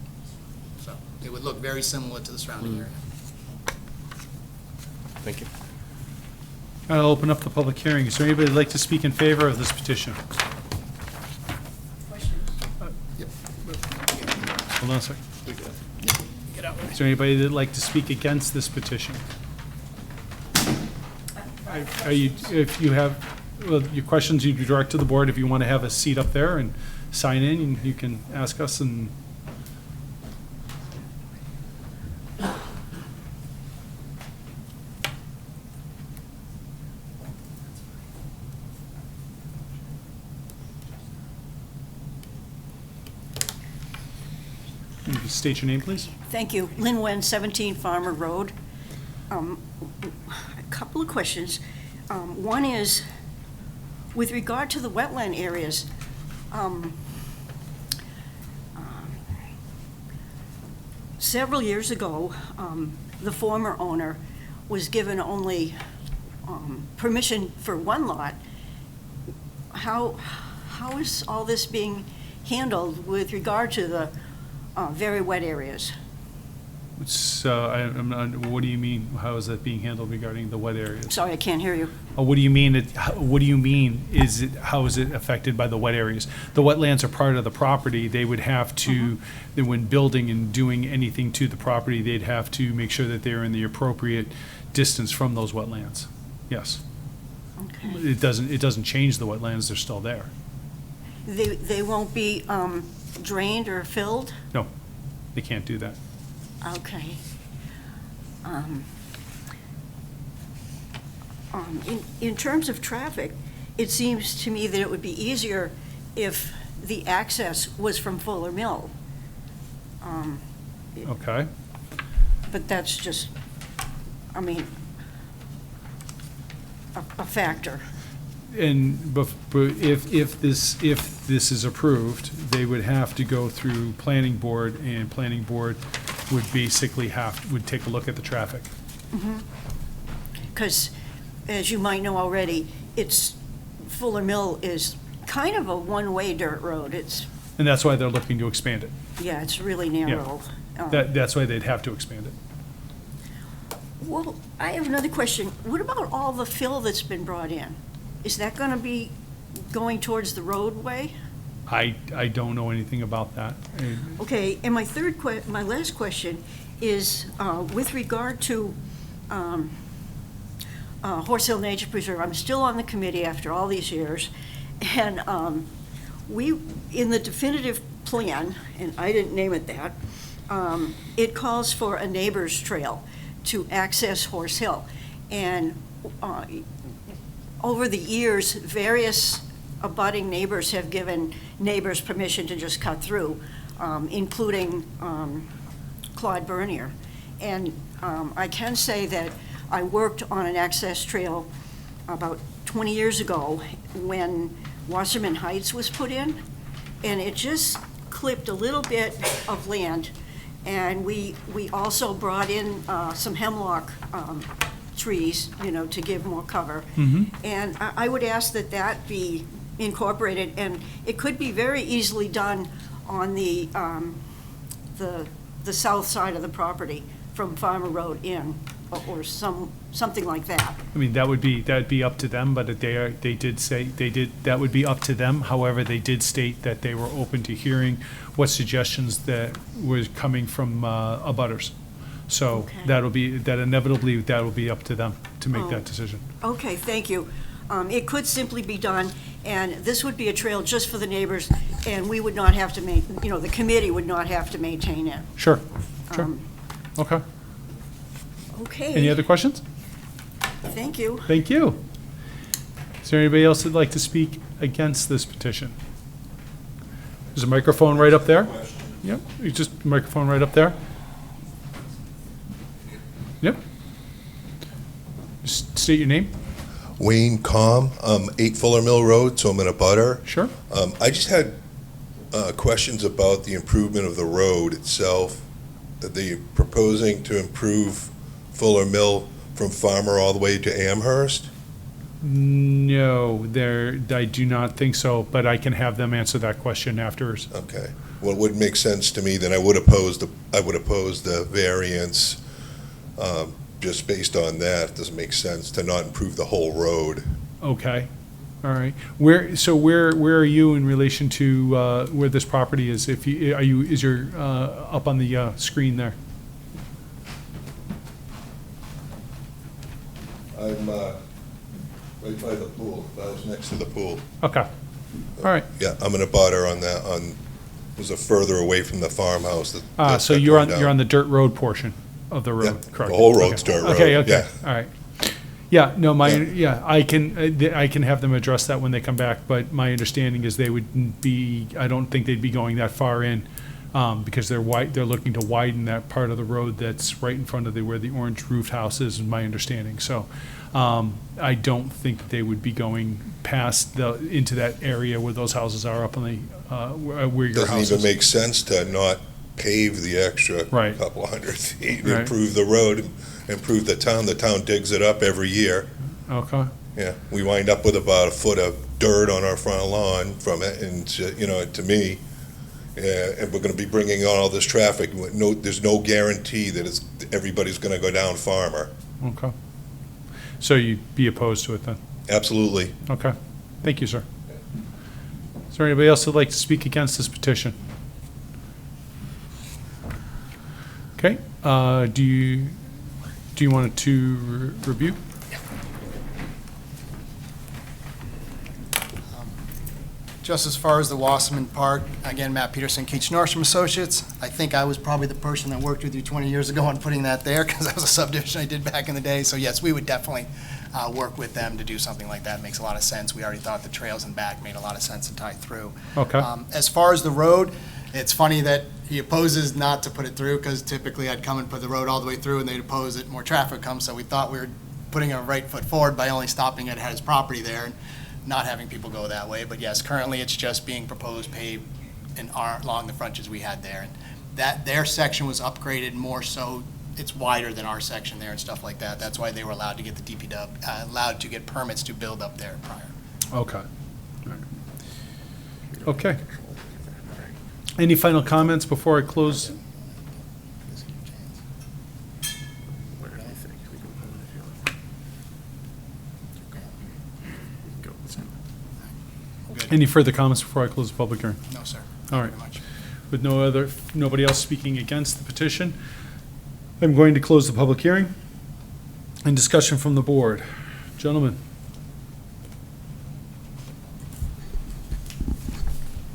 So it would look very similar to the surrounding area. Thank you. I'll open up the public hearing. Is there anybody that'd like to speak in favor of this petition? Hold on a second. Is there anybody that'd like to speak against this petition? If you have, your questions you direct to the board. If you want to have a seat up there and sign in, you can ask us and. State your name, please. Thank you. Lynn Wen, 17 Farmer Road. A couple of questions. One is, with regard to the wetland areas, several years ago, the former owner was given only permission for one lot. How is all this being handled with regard to the very wet areas? So, I'm not, what do you mean, how is that being handled regarding the wet areas? Sorry, I can't hear you. What do you mean, what do you mean, how is it affected by the wet areas? The wetlands are part of the property, they would have to, when building and doing anything to the property, they'd have to make sure that they're in the appropriate distance from those wetlands. Yes. Okay. It doesn't change the wetlands, they're still there. They won't be drained or filled? No, they can't do that. Okay. In terms of traffic, it seems to me that it would be easier if the access was from Fuller Mill. Okay. But that's just, a factor. And if this is approved, they would have to go through planning board, and planning board would basically would take a look at the traffic. Because, as you might know already, Fuller Mill is kind of a one-way dirt road. And that's why they're looking to expand it. Yeah, it's really narrow. That's why they'd have to expand it. Well, I have another question. What about all the fill that's been brought in? Is that going to be going towards the roadway? I don't know anything about that. Okay, and my last question is with regard to Horse Hill Nature Preserve. I'm still on the committee after all these years, and in the definitive plan, and I didn't name it that, it calls for a neighbor's trail to access Horse Hill. And over the years, various abutting neighbors have given neighbors permission to just cut through, including Claude Bernier. I can say that I worked on an access trail about 20 years ago when Wasserman Heights was put in, and it just clipped a little bit of land. And we also brought in some hemlock trees, to give more cover. And I would ask that that be incorporated, and it could be very easily done on the south side of the property from Farmer Road in, or something like that. I mean, that'd be up to them, but that would be up to them. However, they did state that they were open to hearing what suggestions that was coming from abutters. So Okay. inevitably, that'll be up to them to make that decision. Okay, thank you. It could simply be done, and this would be a trail just for the neighbors, and we would not have to the committee would not have to maintain it. Sure. Okay. Okay. Any other questions? Thank you. Thank you. Is there anybody else that'd like to speak against this petition? There's a microphone right up there. Yep, just microphone right up there. Yep. Just state your name. Wayne Combe, 8 Fuller Mill Road, so I'm in a butter. Sure. I just had questions about the improvement of the road itself. That they're proposing to improve Fuller Mill from Farmer all the way to Amherst? No, I do not think so, but I can have them answer that question afterwards. Okay. Well, it would make sense to me, then I would oppose the variance just based on that. It doesn't make sense to not improve the whole road. Okay. All right. Where are you in relation to where this property is? Is your up on the screen there? I'm right by the pool. I was next to the pool. Okay. All right. Yeah, I'm in a butter on that. Was a further away from the farmhouse. So you're on the dirt road portion of the road, Yeah, correct? the whole road's dirt road. Okay. Yeah. All right. Yeah, no, I can have them address that when they come back, but my understanding is I don't think they'd be going that far in, because they're looking to widen that part of the road that's right in front of where the orange roofed house is my understanding. So, I don't think they would be going past into that area where those houses are up on the, where your house is. Doesn't even make sense to not pave the extra Right. couple hundred feet, Right. improve the road, improve the town. The town digs it up every year. Okay. Yeah, we wind up with about a foot of dirt on our front lawn from it, and, to me, and we're gonna be bringing on all this traffic. There's no guarantee that everybody's gonna go down Farmer. Okay. So you'd be opposed to it then? Absolutely. Okay. Thank you, sir. Is there anybody else that'd like to speak against this petition? Okay. Do you want to review? Just as far as the Wasserman Park, again, Matt Peterson, Keach Nordstrom Associates. I think I was probably the person that worked with you 20 years ago on putting that there, because that was a subdivision I did back in the day. So yes, we would definitely work with them to do something like that. It makes a lot of sense. We already thought the trails in back made a lot of sense to tie through. Okay. As far as the road, it's funny that he opposes not to put it through, because typically I'd come and put the road all the way through, and they'd oppose it, more traffic comes. So we thought we were putting our right foot forward by only stopping at his property there and not having people go that way. But yes, currently it's just being proposed paved along the frontages we had there. And that their section was upgraded more so, it's wider than our section there and stuff like that. That's why they were allowed to get the DPW, allowed to get permits to build up there prior. Okay. All right. Okay. Any final comments before I close? Any further comments before I close the public hearing? No, sir. All right. Thank you very much. With nobody else speaking against the petition, I'm going to close the public hearing and discussion from the board. Gentlemen.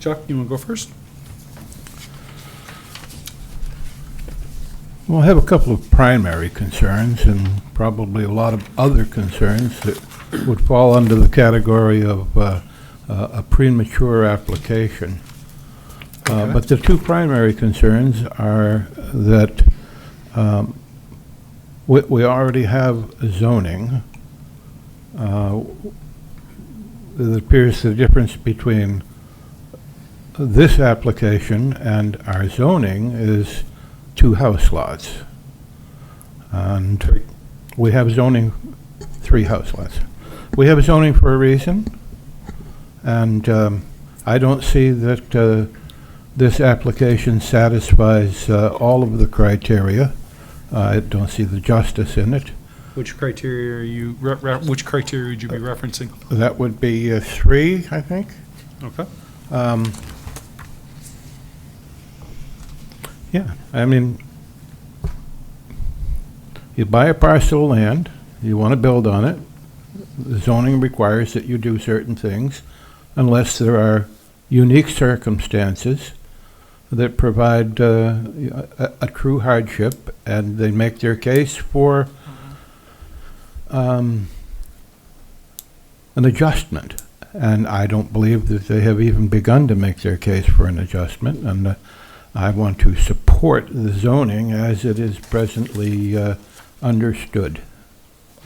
Chuck, you want to go first? Well, I have a couple of primary concerns and probably a lot of other concerns that would fall under the category of a premature application. Okay. But the two primary concerns are that we already have zoning. It appears the difference between this application and our zoning is 2 house lots. And we have zoning, 3 house lots. We have zoning for a reason, and I don't see that this application satisfies all of the criteria. I don't see the justice in it. Which criteria are you, which criteria would you be referencing? That would be 3, I think. Okay. Yeah, I mean, you buy a parcel of land, you want to build on it, the zoning requires that you do certain things unless there are unique circumstances that provide a true hardship, and they make their case for an adjustment. And I don't believe that they have even begun to make their case for an adjustment, and I want to support the zoning as it is presently understood.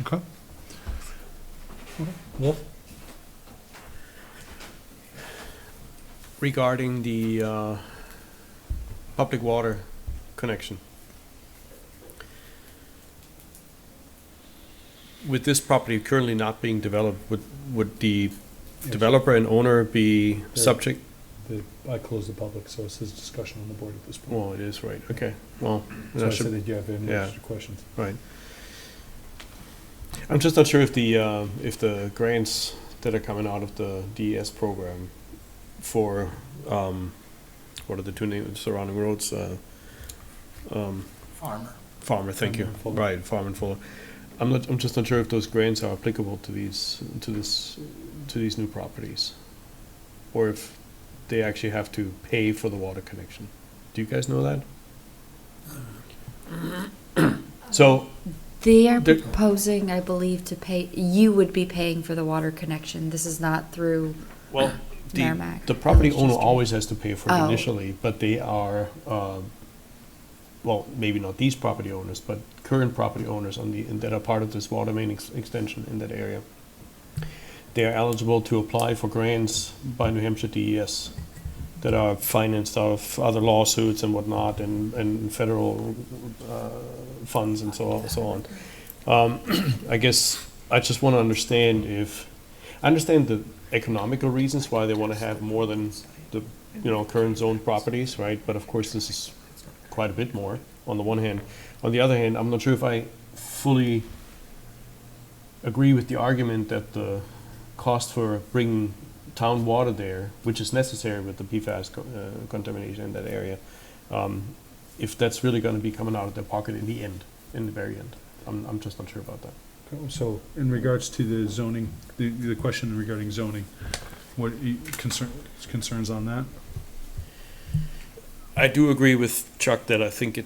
Okay. Wolf? Regarding the public water connection. With this property currently not being developed, would the developer and owner be subject? I closed the public, so it's his discussion on the board at this point. Well, it is, right, okay. Well, So I said that you have any yeah. extra questions. Right. I'm just not sure if the grants that are coming out of the DES program for, what are the 2 names, surrounding roads? Farmer. Farmer, thank you. Farmer and Fuller. Right, Farm and Fuller. I'm just not sure if those grants are applicable to these new properties, or if they actually have to pay for the water connection. Do you guys know that? So They are There- proposing, I believe, to pay, you would be paying for the water connection. This is not through well, Merrimack. the property Village owner District. always has to pay for it Oh. initially, but they are, well, maybe not these property owners, but current property owners that are part of this water main extension in that area. They are eligible to apply for grants by New Hampshire DES that are financed out of other lawsuits and whatnot, and federal funds and so on. I guess I just want to understand I understand the economical reasons why they want to have more than the current zoned properties, right? But of course, this is quite a bit more on the one hand. On the other hand, I'm not sure if I fully agree with the argument that the cost for bringing town water there, which is necessary with the PFAS contamination in that area, if that's really going to be coming out of their pocket in the very end. I'm just not sure about that. So in regards to the zoning, the question regarding zoning, what concerns on that? I do agree with Chuck that I think it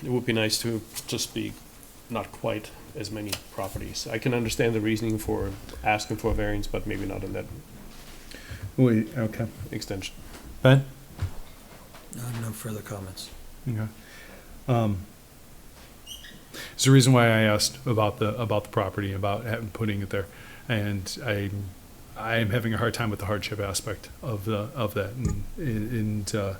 would be nice to just be not quite as many properties. I can understand the reasoning for asking for a variance, but maybe not in that Wait, okay. extension. Ben? No further comments. Okay. It's the reason why I asked about the property, about putting it there, and I am having a hard time with the hardship aspect of that, and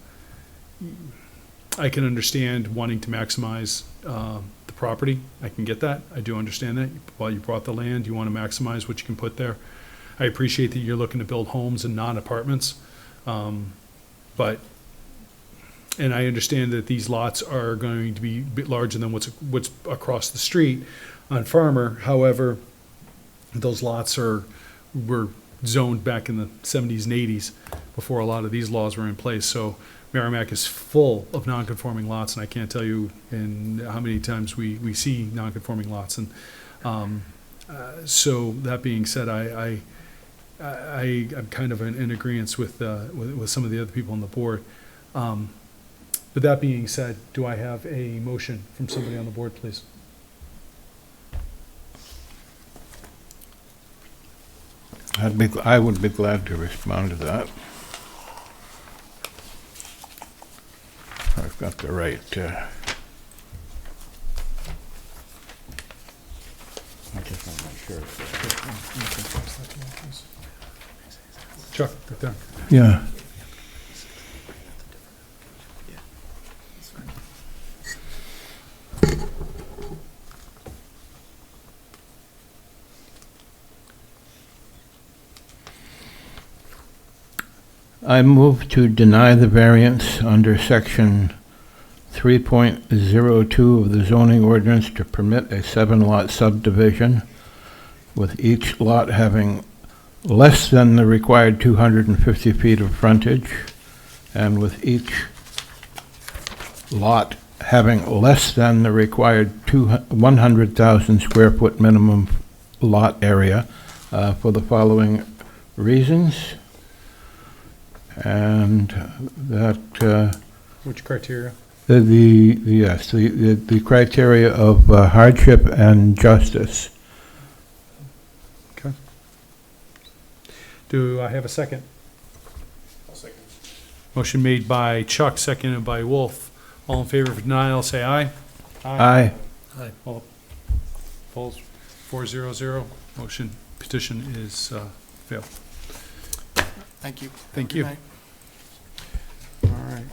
I can understand wanting to maximize the property. I can get that. I do understand that. While you bought the land, you want to maximize what you can put there. I appreciate that you're looking to build homes and not apartments, but. And I understand that these lots are going to be a bit larger than what's across the street on Farmer. However, those lots were zoned back in the 70s and 80s before a lot of these laws were in place. So Merrimack is full of non-conforming lots, and I can't tell you how many times we see non-conforming lots. And so that being said, I'm kind of in agreement with some of the other people on the board. But that being said, do I have a motion from somebody on the board, please? I would be glad to respond to that. I've got the right. sure. Chuck, right there. Yeah. I move to deny the variance under section 3.02 of the zoning ordinance to permit a 7-lot subdivision, with each lot having less than the required 250 feet of frontage, and with each lot having less than the required 100,000 square foot minimum lot area, for the following reasons. And that Which criteria? the criteria of hardship and justice. Okay. Do I have a second? I'll second. Motion made by Chuck, seconded by Wolf. All in favor of denial, say aye. Aye. All opposed, 400. Motion, petition is failed. Thank you. Thank you. Good night. All right.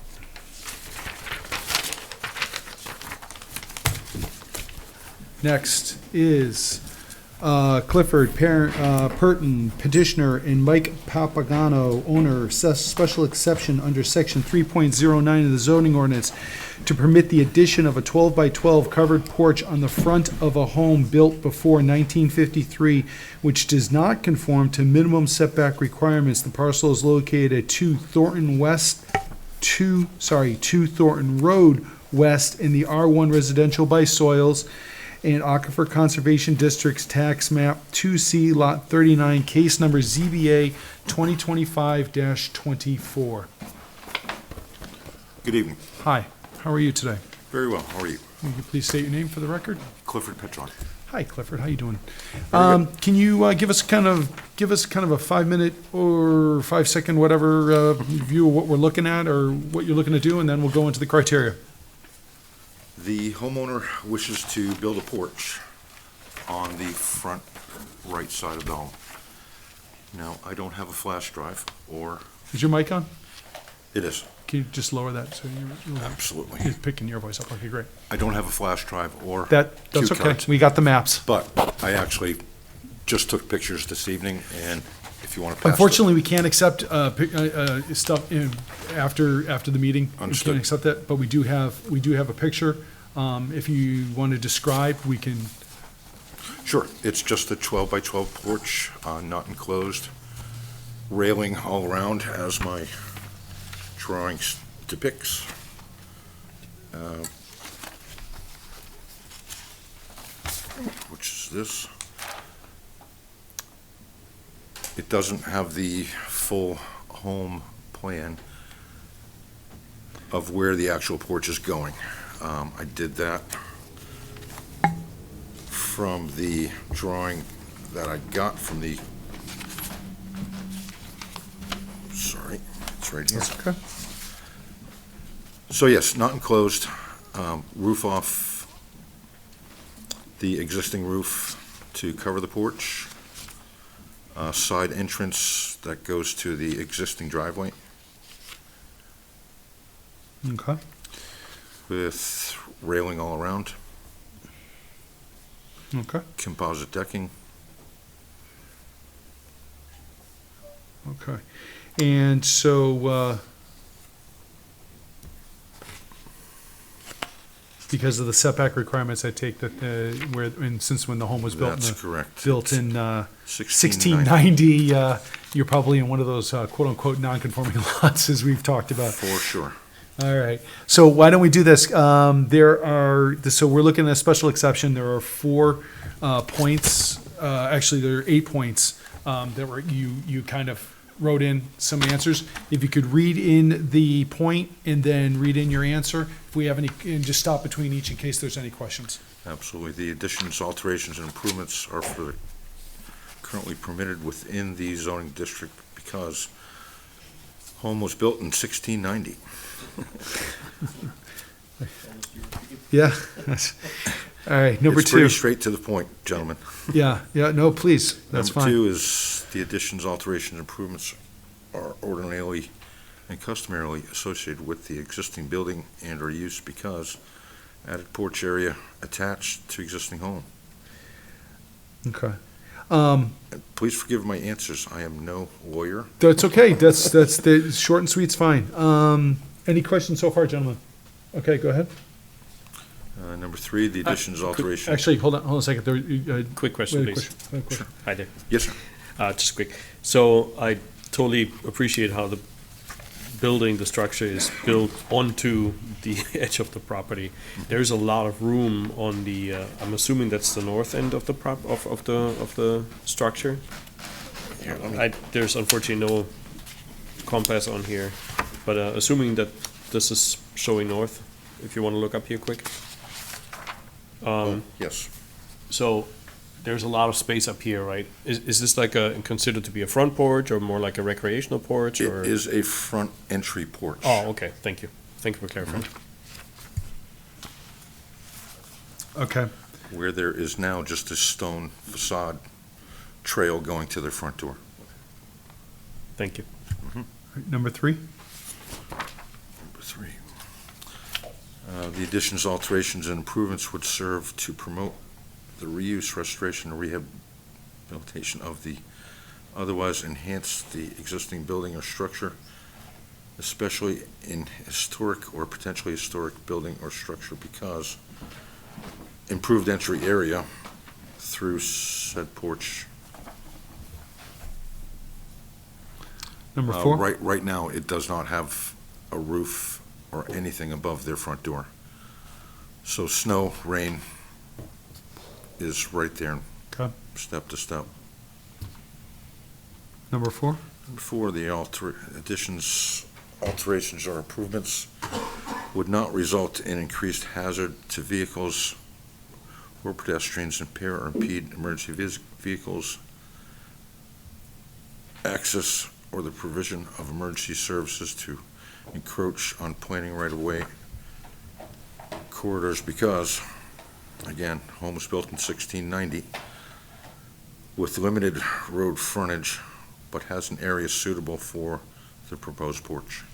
Next is Clifford Purton, petitioner, and Mike Papagano, owner, special exception under section 3.09 of the zoning ordinance to permit the addition of a 12 by 12 covered porch on the front of a home built before 1953, which does not conform to minimum setback requirements. The parcel is located at 2 Thornton Road West in the R1 residential by soils and Aquifer Conservation District's tax map 2C Lot 39, case number ZBA 2025-24. Good evening. Hi, how are you today? Very well. How are you? Will you please state your name for the record? Clifford Petron. Hi, Clifford. How you doing? Very good. Can you give us kind of a 5-minute or 5-second whatever view of what we're looking at or what you're looking to do, and then we'll go into the criteria. The homeowner wishes to build a porch on the front right side of the home. Now, I don't have a flash drive, or Is your mic on? it is, Can you just lower that so you're absolutely. picking your voice up? Okay, great. I don't have a flash drive or That's cue okay. cards, We got the maps. but I actually just took pictures this evening, and if you want to pass. Unfortunately, we can't accept stuff after the meeting. Understood. We can't accept that, but we do have a picture. If you want to describe, we can. Sure, it's just a 12 by 12 porch, not enclosed, railing all around as my drawing depicts. Which is this. It doesn't have the full home plan of where the actual porch is going. I did that from the drawing that I got from the, sorry, it's right here. That's okay. So yes, not enclosed, roof off the existing roof to cover the porch, side entrance that goes to the existing driveway Okay. with railing all around, Okay. composite decking. Okay. And so, because of the setback requirements, I take that when the home was built, That's correct. built in 1690. 1690, you're probably in one of those quote-unquote non-conforming lots, as we've talked about. For sure. All right. So why don't we do this? So we're looking at a special exception. There are 4 points. Actually, there are 8 points that were you kind of wrote in some answers. If you could read in the point and then read in your answer. If we have any, and just stop between each in case there's any questions. Absolutely. The additions, alterations, and improvements are currently permitted within the zoning district because home was built in 1690. Yeah. All right, number It's pretty two. straight to the point, gentlemen. Yeah, no, please, that's Number fine. 2 is the additions, alterations, improvements are ordinarily and customarily associated with the existing building and/or use because added porch area attached to existing home. Okay. And please forgive my answers. I am no lawyer. That's okay. That's the short and sweet's fine. Any questions so far, gentlemen? Okay, go ahead. Number 3, the additions, alterations. Actually, hold on a second. There, Quick question, wait, please. question. Hi there. Yes, sir. Just quick. So I totally appreciate how the building, the structure is built onto the edge of the property. There's a lot of room on the, I'm assuming that's the north end of the of the structure. Here, let me- There's unfortunately no compass on here, but assuming that this is showing north, if you want to look up here quick. Yes. So there's a lot of space up here, right? Is this like considered to be a front porch or more like a recreational porch It or? is a front entry porch. Oh, okay, thank you. Thank you for clarifying. Okay. Where there is now just a stone facade trail going to their front door. Thank you. Number 3. Number 3. The additions, alterations, and improvements would serve to promote the reuse, restoration, and rehabilitation of the otherwise enhance the existing building or structure, especially in historic or potentially historic building or structure because improved entry area through said porch. Number 4. Right now, it does not have a roof or anything above their front door. So snow, rain is right there, Okay. step to step. Number 4. Number 4, the additions, alterations, or improvements would not result in increased hazard to vehicles or pedestrians, impair or impede emergency vehicles, access or the provision of emergency services to encroach on planning right-of-way corridors because, again, home was built in 1690 with limited road frontage, but has an area suitable for the proposed porch.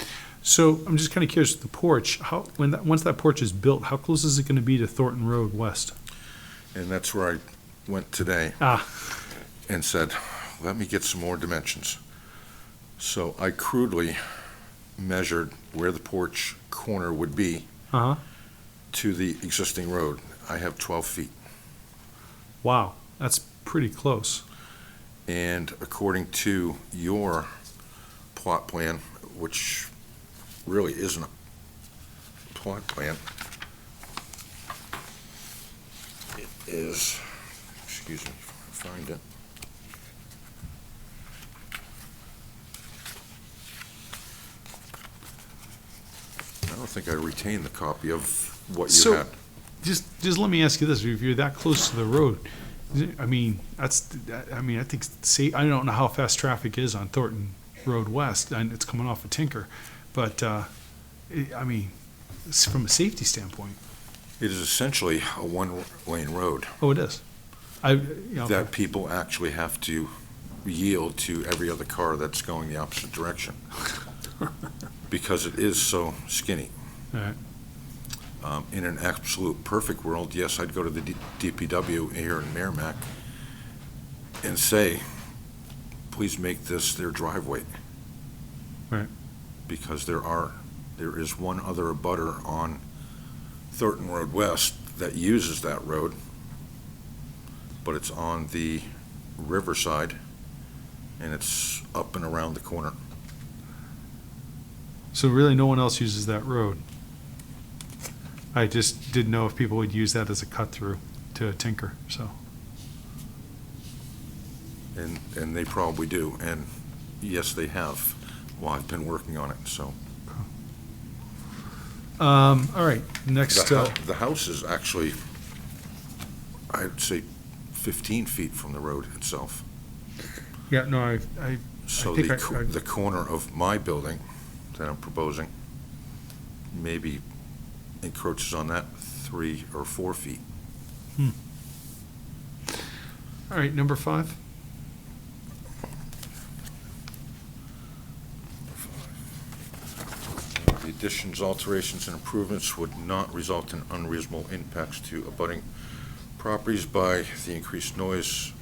So I'm just kind of curious, the porch, once that porch is built, how close is it going to be to Thornton Road West? And that's where I went today and said, let me get some more dimensions. So I crudely measured where the porch corner would be Uh-huh. to the existing road. I have 12 feet. Wow, that's pretty close. And according to your plot plan, which really isn't a plot plan, it is, excuse me, find it. I don't think I retained the copy of what you So- had. Just let me ask you this, if you're that close to the road, I mean, I think, I don't know how fast traffic is on Thornton Road West, and it's coming off of Tinker, but, I mean, from a safety standpoint, It is essentially a one-lane road oh, it is. that people actually have to yield to every other car that's going the opposite direction because it is so skinny. All right. In an absolute perfect world, yes, I'd go to the DPW here in Merrimack and say, please make this their driveway. Right. Because there is one other abutter on Thornton Road West that uses that road, but it's on the riverside and it's up and around the corner. So really, no one else uses that road. I just didn't know if people would use that as a cut-through to Tinker, so. And they probably do, and yes, they have, while I've been working on it, so. All right, next, The house is actually, I'd say 15 feet from the road itself. yeah, no, I So think the corner of my building that I'm proposing maybe encroaches on that 3 or 4 feet. All right, number 5. The additions, alterations, and improvements would not result in unreasonable impacts to abutting properties by the increased noise,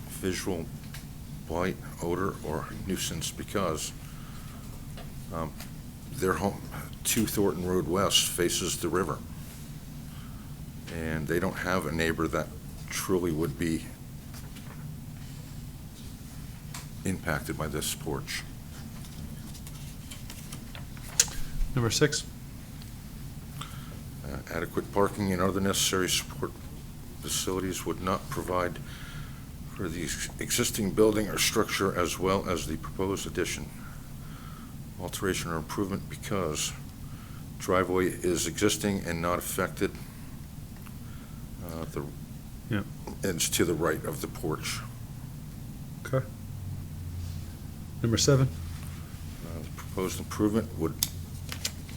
visual blight, odor, or nuisance because their home, 2 Thornton Road West, faces the river. And they don't have a neighbor that truly would be impacted by this porch. Number 6. Adequate parking and other necessary support facilities would not provide for the existing building or structure as well as the proposed addition, alteration, or improvement because driveway is existing and not affected. Yep. It's to the right of the porch. Okay. Number 7. The proposed improvement would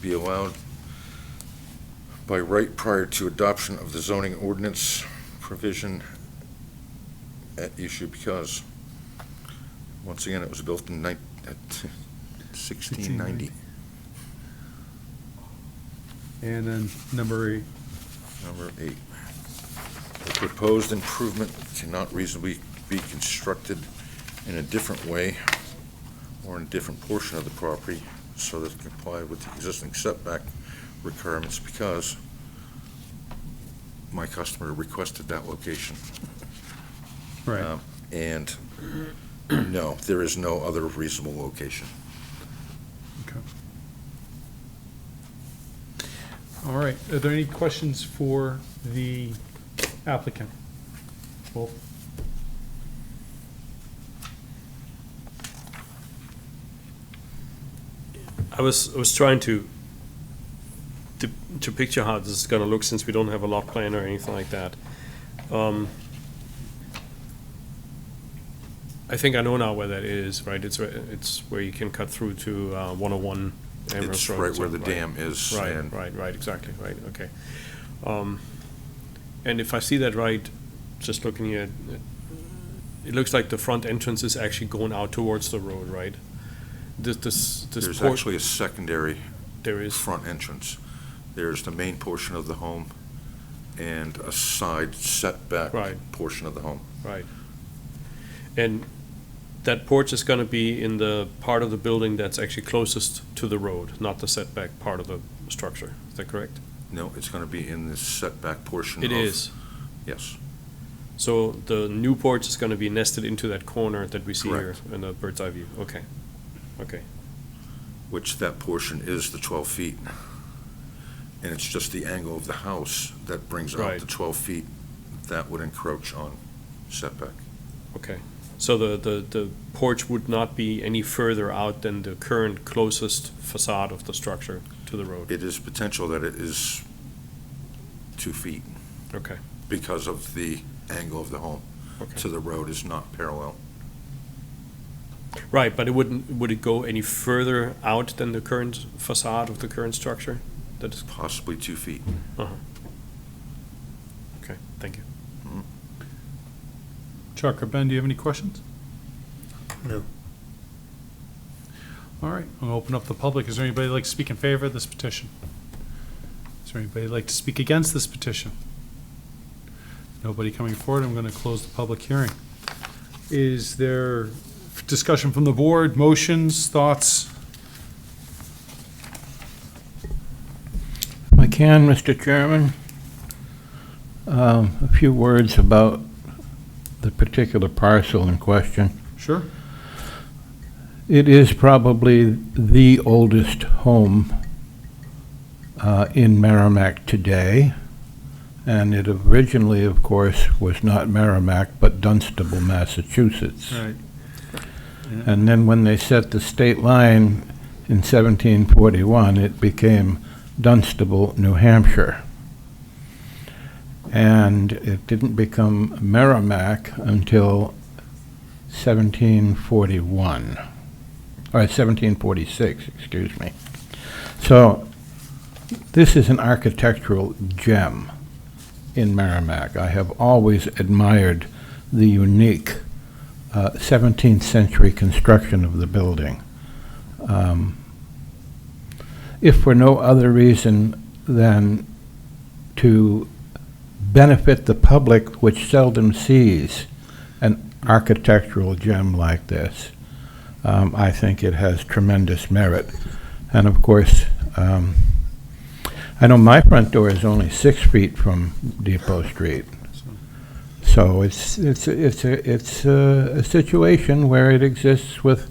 be allowed by right prior to adoption of the zoning ordinance provision at issue because, once again, it was built in 1690. And then number 8. Number 8. The proposed improvement cannot reasonably be constructed in a different way or in a different portion of the property so that it can comply with the existing setback requirements because my customer requested that location. Right. And no, there is no other reasonable location. Okay. All right. Are there any questions for the applicant? Wolf? I was trying to picture how this is going to look since we don't have a lot plan or anything like that. I think I know now where that is, right? It's where you can cut through to 101 Amherst It's Road. right where the dam is. Right, and right, exactly, right, okay. And if I see that right, just looking here, it looks like the front entrance is actually going out towards the road, right? This There's port- actually a secondary There is. front entrance. There's the main portion of the home and a side setback Right. portion of the home. Right. And that porch is going to be in the part of the building that's actually closest to the road, not the setback part of the structure. Is that correct? No, it's going to be in the setback portion. It is. Yes. So the new porch is going to be nested into that corner that we see here Correct. in the bird's eye view. Okay. Okay. Which that portion is the 12 feet. And it's just the angle of the house that brings out Right. the 12 feet that would encroach on setback. Okay. So the porch would not be any further out than the current closest facade of the structure to the road? It is potential that it is 2 feet Okay. because of the angle of the home Okay. to the road is not parallel. Right, but would it go any further out than the current facade of the current structure? That is, Possibly 2 feet. uh-huh. Okay, thank you. Chuck or Ben, do you have any questions? No. All right, I'm going to open up the public. Is there anybody who'd like to speak in favor of this petition? Is there anybody who'd like to speak against this petition? Nobody coming forward. I'm going to close the public hearing. Is there discussion from the board, motions, thoughts? If I can, Mr. Chairman, a few words about the particular parcel in question. Sure. It is probably the oldest home in Merrimack today, and it originally, of course, was not Merrimack, but Dunstable, Massachusetts. Right. And then when they set the state line in 1741, it became Dunstable, New Hampshire. And it didn't become Merrimack until 1741, or 1746, excuse me. So this is an architectural gem. in Merrimack. I have always admired the unique 17th century construction of the building. If for no other reason than to benefit the public, which seldom sees an architectural gem like this, I think it has tremendous merit. And of course, I know my front door is only 6 feet from Depot Street. So it's a situation where it exists with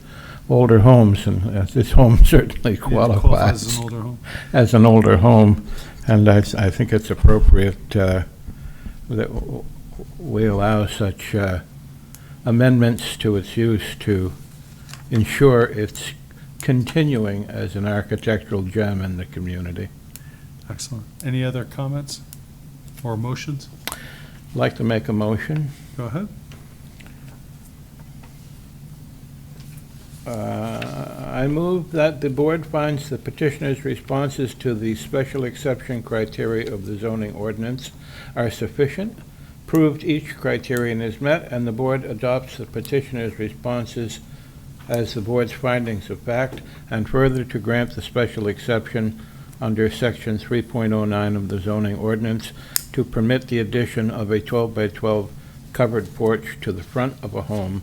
older homes, and this home certainly qualifies as an older home. as an older home. And I think it's appropriate that we allow such amendments to its use to ensure its continuing as an architectural gem in the community. Excellent. Any other comments or motions? I'd like to make a motion. Go ahead. I move that the board finds the petitioner's responses to the special exception criteria of the zoning ordinance are sufficient, proved each criterion is met, and the board adopts the petitioner's responses as the board's findings of fact, and further to grant the special exception under section 3.09 of the zoning ordinance to permit the addition of a 12 by 12 covered porch to the front of a home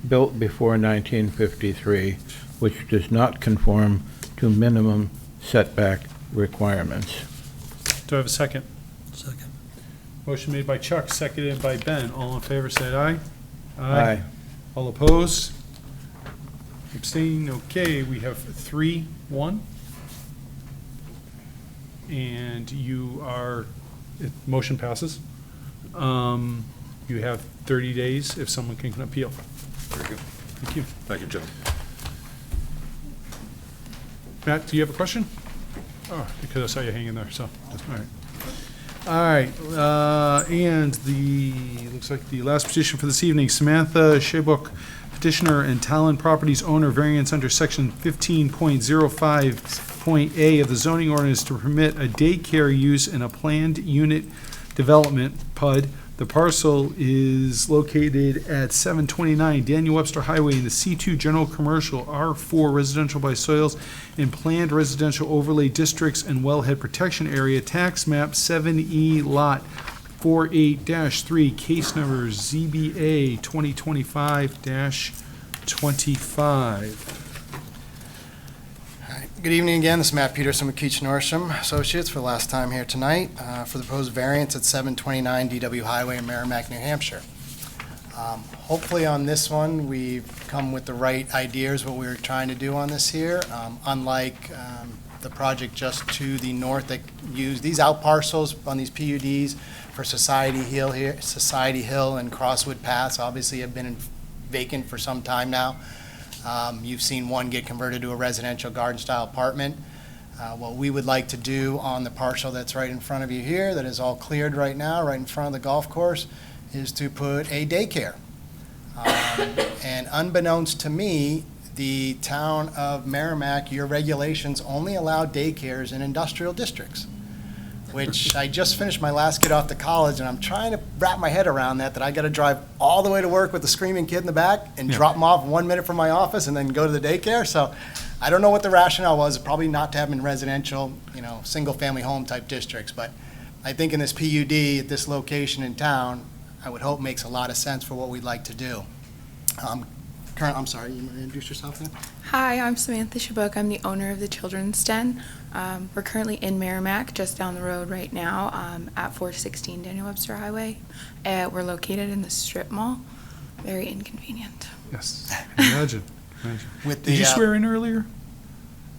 built before 1953, which does not conform to minimum setback requirements. Do I have a second? Second. Motion made by Chuck, seconded by Ben. All in favor, say aye. Aye. All opposed? Abstain? Okay, we have 3-1. And you are, motion passes. You have 30 days if someone can appeal. Very good. Thank you. Thank you, John. Matt, do you have a question? Oh, because I saw you hanging there, so, all right. All right, and looks like the last petition for this evening, Samantha Shebuk, petitioner and Talon Properties owner, variance under section 15.05.a of the zoning ordinance to permit a daycare use in a planned unit development, PUD. The parcel is located at 729 Daniel Webster Highway in the C2 General Commercial, R4 Residential by Soils, and Planned Residential Overlay Districts and Wellhead Protection Area, Tax Map 7E Lot 48-3, case number ZBA 2025-25. Good evening again. This is Matt Peterson with Keach Norsham Associates for the last time here tonight for the proposed variance at 729 DW Highway in Merrimack, New Hampshire. Hopefully on this one, we've come with the right ideas, what we were trying to do on this here. Unlike the project just to the north that used these out parcels on these PUDs for Society Hill and Crosswood Paths, obviously have been vacant for some time now. You've seen one get converted to a residential garden-style apartment. What we would like to do on the parcel that's right in front of you here, that is all cleared right now, right in front of the golf course, is to put a daycare. And unbeknownst to me, the town of Merrimack, your regulations only allow daycares in industrial districts, which I just finished my last kid off to college, and I'm trying to wrap my head around that I got to drive all the way to work with a screaming kid in the back and drop him off 1 minute from my office and then go to the daycare. So I don't know what the rationale was, probably not to have them in residential, single-family home type districts. But I think in this PUD at this location in town, I would hope makes a lot of sense for what we'd like to do. I'm sorry, you want to introduce yourself then? Hi, I'm Samantha Shabuk. I'm the owner of the Children's Den. We're currently in Merrimack, just down the road right now, at 416 Daniel Webster Highway. We're located in the strip mall. Very inconvenient. Yes, imagine. With Did you swear in earlier?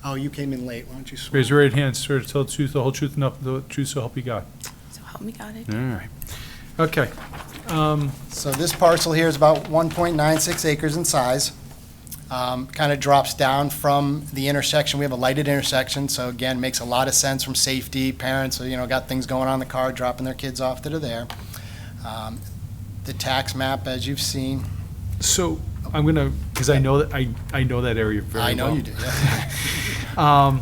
Oh, you came in late. Why don't you swear? Raise your right hand. Swear to tell the truth, the whole truth, and nothing but the truth, so help you God. So help me God. All right. Okay. So this parcel here is about 1.96 acres in size. Kind of drops down from the intersection. We have a lighted intersection, so again, makes a lot of sense from safety. Parents, got things going on in the car, dropping their kids off that are there. The tax map, as you've seen. So I'm gonna, because I know that I know that area very well. I know you do. Yeah.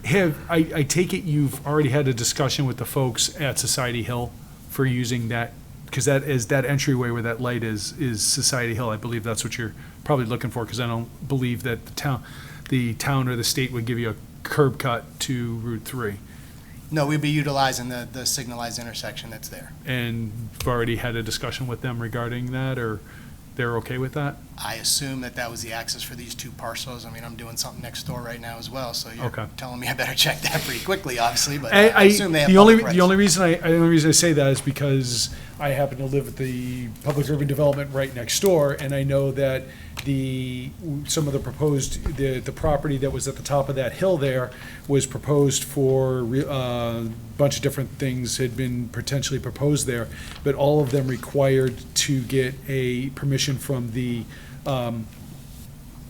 I take it you've already had a discussion with the folks at Society Hill for using that, because that is, that entryway where that light is Society Hill. I believe that's what you're probably looking for, because I don't believe that the town or the state would give you a curb cut to Route 3. No, we'd be utilizing the signalized intersection that's there. And you've already had a discussion with them regarding that, or they're okay with that? I assume that was the access for these two parcels. I mean, I'm doing something next door right now as well, so you're Okay. telling me I better check that pretty quickly, obviously, but I assume they have the public rights. only reason I say that is because I happen to live at the public urban development right next door, and I know that some of the proposed, the property that was at the top of that hill there was proposed for a bunch of different things had been potentially proposed there, but all of them required to get a permission from the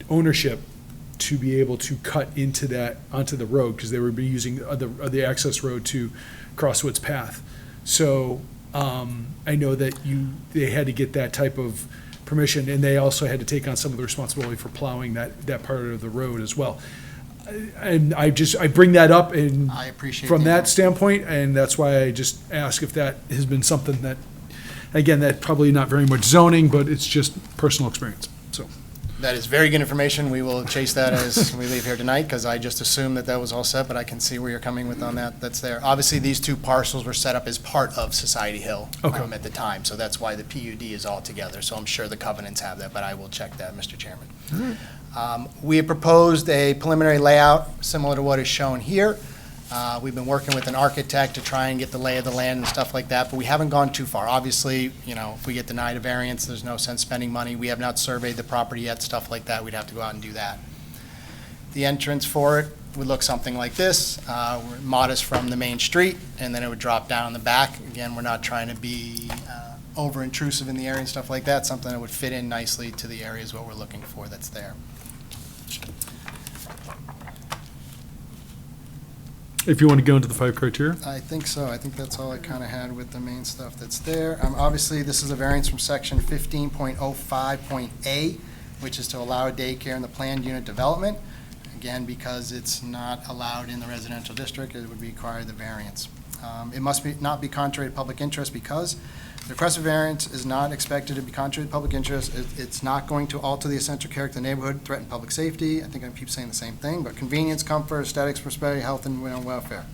ownership to be able to cut into that, onto the road, because they would be using the access road to Crosswoods Path. So I know that they had to get that type of permission, and they also had to take on some of the responsibility for plowing that part of the road as well. And I bring that up and I appreciate from the that input. standpoint, and that's why I just ask if that has been something that, again, that probably not very much zoning, but it's just personal experience, so. That is very good information. We will chase that as we leave here tonight, because I just assumed that was all set, but I can see where you're coming with on that. That's there. Obviously, these two parcels were set up as part of Society Hill Okay. at the time, so that's why the PUD is all together. So I'm sure the covenants have that, but I will check that, Mr. Chairman. We have proposed a preliminary layout similar to what is shown here. We've been working with an architect to try and get the lay of the land and stuff like that, but we haven't gone too far. Obviously, if we get denied a variance, there's no sense spending money. We have not surveyed the property yet, stuff like that. We'd have to go out and do that. The entrance for it would look something like this. We're modest from the main street, and then it would drop down in the back. Again, we're not trying to be over intrusive in the area and stuff like that. Something that would fit in nicely to the area is what we're looking for that's there. If you want to go into the 5 criteria? I think so. I think that's all I kind of had with the main stuff that's there. Obviously, this is a variance from section 15.05.A, which is to allow a daycare in the planned unit development. Again, because it's not allowed in the residential district, it would require the variance. It must not be contrary to public interest, because the requested variance is not expected to be contrary to public interest. It's not going to alter the essential character of the neighborhood, threaten public safety. I think I keep saying the same thing, but convenience, comfort, aesthetics, prosperity, health, and welfare.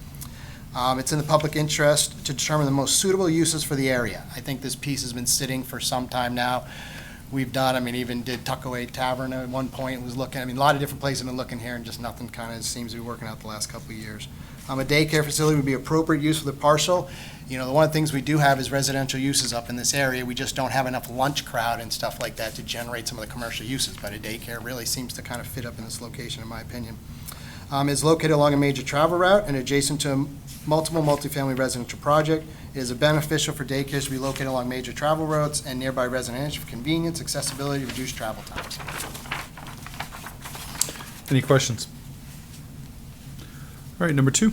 It's in the public interest to determine the most suitable uses for the area. I think this piece has been sitting for some time now. We've done, even did Tuckaway Tavern at one point, was looking, a lot of different places have been looking here, and just nothing kind of seems to be working out the last couple of years. A daycare facility would be appropriate use for the parcel. The one of the things we do have is residential uses up in this area. We just don't have enough lunch crowd and stuff like that to generate some of the commercial uses, but a daycare really seems to kind of fit up in this location, in my opinion. It's located along a major travel route and adjacent to multiple multifamily residential project. It is beneficial for daycares to be located along major travel roads and nearby residential for convenience, accessibility, reduced travel times. Any questions? All right, number 2.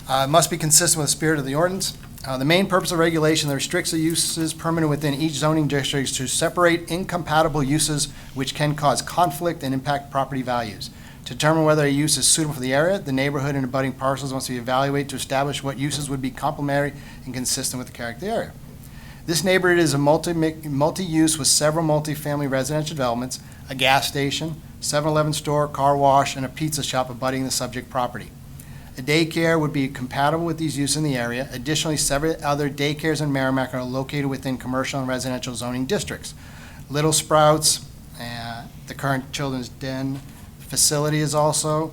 It must be consistent with the spirit of the ordinance. The main purpose of regulation that restricts the uses permitted within each zoning district is to separate incompatible uses which can cause conflict and impact property values. To determine whether a use is suitable for the area, the neighborhood and abutting parcels must be evaluated to establish what uses would be complementary and consistent with the character of the area. This neighborhood is a multi-use with several multifamily residential developments, a gas station, 7-Eleven store, car wash, and a pizza shop abutting the subject property. A daycare would be compatible with these uses in the area. Additionally, several other daycares in Merrimack are located within commercial and residential zoning districts. Little Sprouts, the current Children's Den facility is also,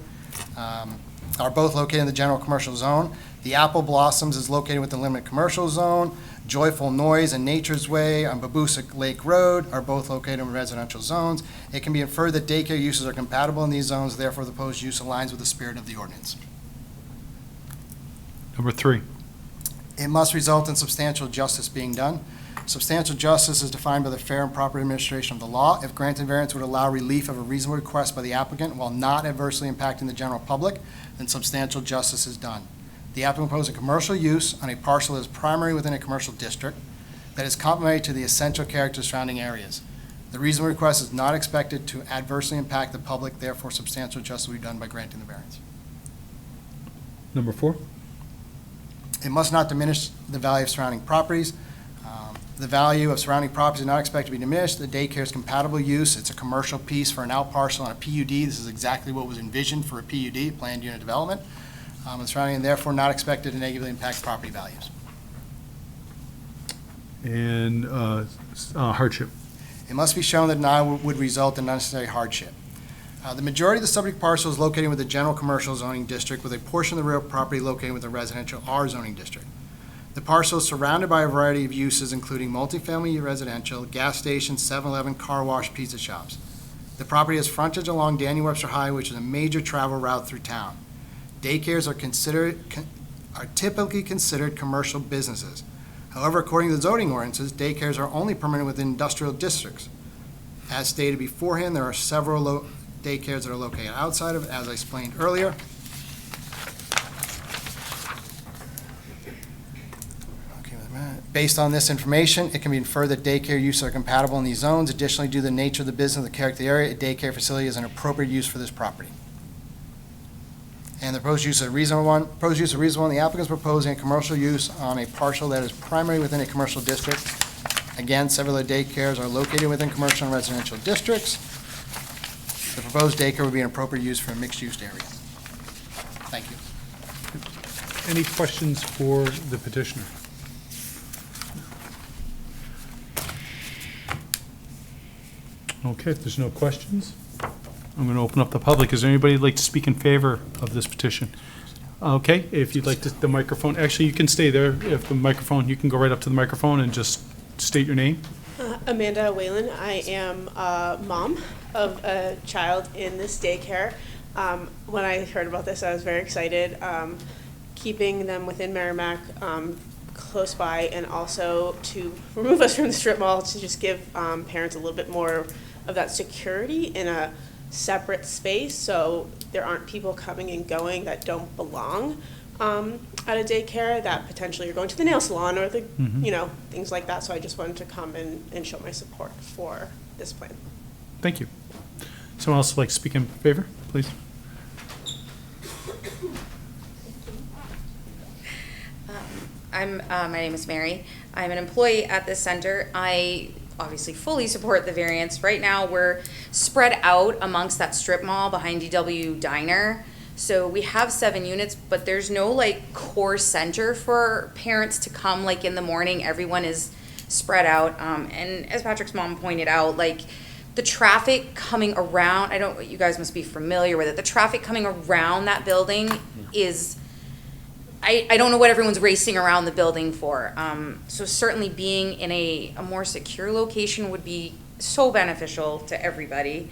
are both located in the general commercial zone. The Apple Blossoms is located within the limited commercial zone. Joyful Noise and Nature's Way on Babusick Lake Road are both located in residential zones. It can be inferred that daycare uses are compatible in these zones, therefore the proposed use aligns with the spirit of the ordinance. Number 3. It must result in substantial justice being done. Substantial justice is defined by the fair and proper administration of the law. If granted variance would allow relief of a reasonable request by the applicant while not adversely impacting the general public, then substantial justice is done. The applicant proposes a commercial use on a parcel that is primary within a commercial district that is complementary to the essential character of surrounding areas. The reasonable request is not expected to adversely impact the public, therefore substantial justice will be done by granting the variance. Number 4. It must not diminish the value of surrounding properties. The value of surrounding properties is not expected to be diminished. The daycare is compatible use. It's a commercial piece for an out parcel on a PUD. This is exactly what was envisioned for a PUD, planned unit development. And surrounding, and therefore not expected to negatively impact property values. And hardship. It must be shown that denial would result in unnecessary hardship. The majority of the subject parcel is located with the general commercial zoning district, with a portion of the real property located with the residential R zoning district. The parcel is surrounded by a variety of uses, including multifamily residential, gas stations, 7-Eleven, car wash, pizza shops. The property has frontage along Daniel Webster Highway, which is a major travel route through town. Daycares are typically considered commercial businesses. However, according to the zoning ordinances, daycares are only permitted within industrial districts. As stated beforehand, there are several daycares that are located outside of it, as I explained earlier. Based on this information, it can be inferred that daycare uses are compatible in these zones. Additionally, due to the nature of the business and the character of the area, a daycare facility is an appropriate use for this property. And the proposed use is a reasonable one. Proposed use is reasonable. The applicant is proposing a commercial use on a parcel that is primarily within a commercial district. Again, several of the daycares are located within commercial and residential districts. The proposed daycare would be an appropriate use for a mixed-use area. Thank you. Any questions for the petitioner? Okay, if there's no questions, I'm going to open up the public. Is there anybody who'd like to speak in favor of this petition? Okay, if you'd like the microphone, actually, you can stay there. If the microphone, you can go right up to the microphone and just state your name. Amanda Whalen. I am a mom of a child in this daycare. When I heard about this, I was very excited. Keeping them within Merrimack, close by, and also to remove us from the strip mall to just give parents a little bit more of that security in a separate space, so there aren't people coming and going that don't belong at a daycare, that potentially are going to the nail salon or the things like that. So I just wanted to come and show my support for this plan. Thank you. Someone else would like to speak in favor, please? My name is Mary. I'm an employee at this center. I obviously fully support the variance. Right now, we're spread out amongst that strip mall behind DW Diner. So we have 7 units, but there's no like core center for parents to come like in the morning. Everyone is spread out. And as Patrick's mom pointed out, like the traffic coming around, you guys must be familiar with it. The traffic coming around that building is, I don't know what everyone's racing around the building for. So certainly being in a more secure location would be so beneficial to everybody.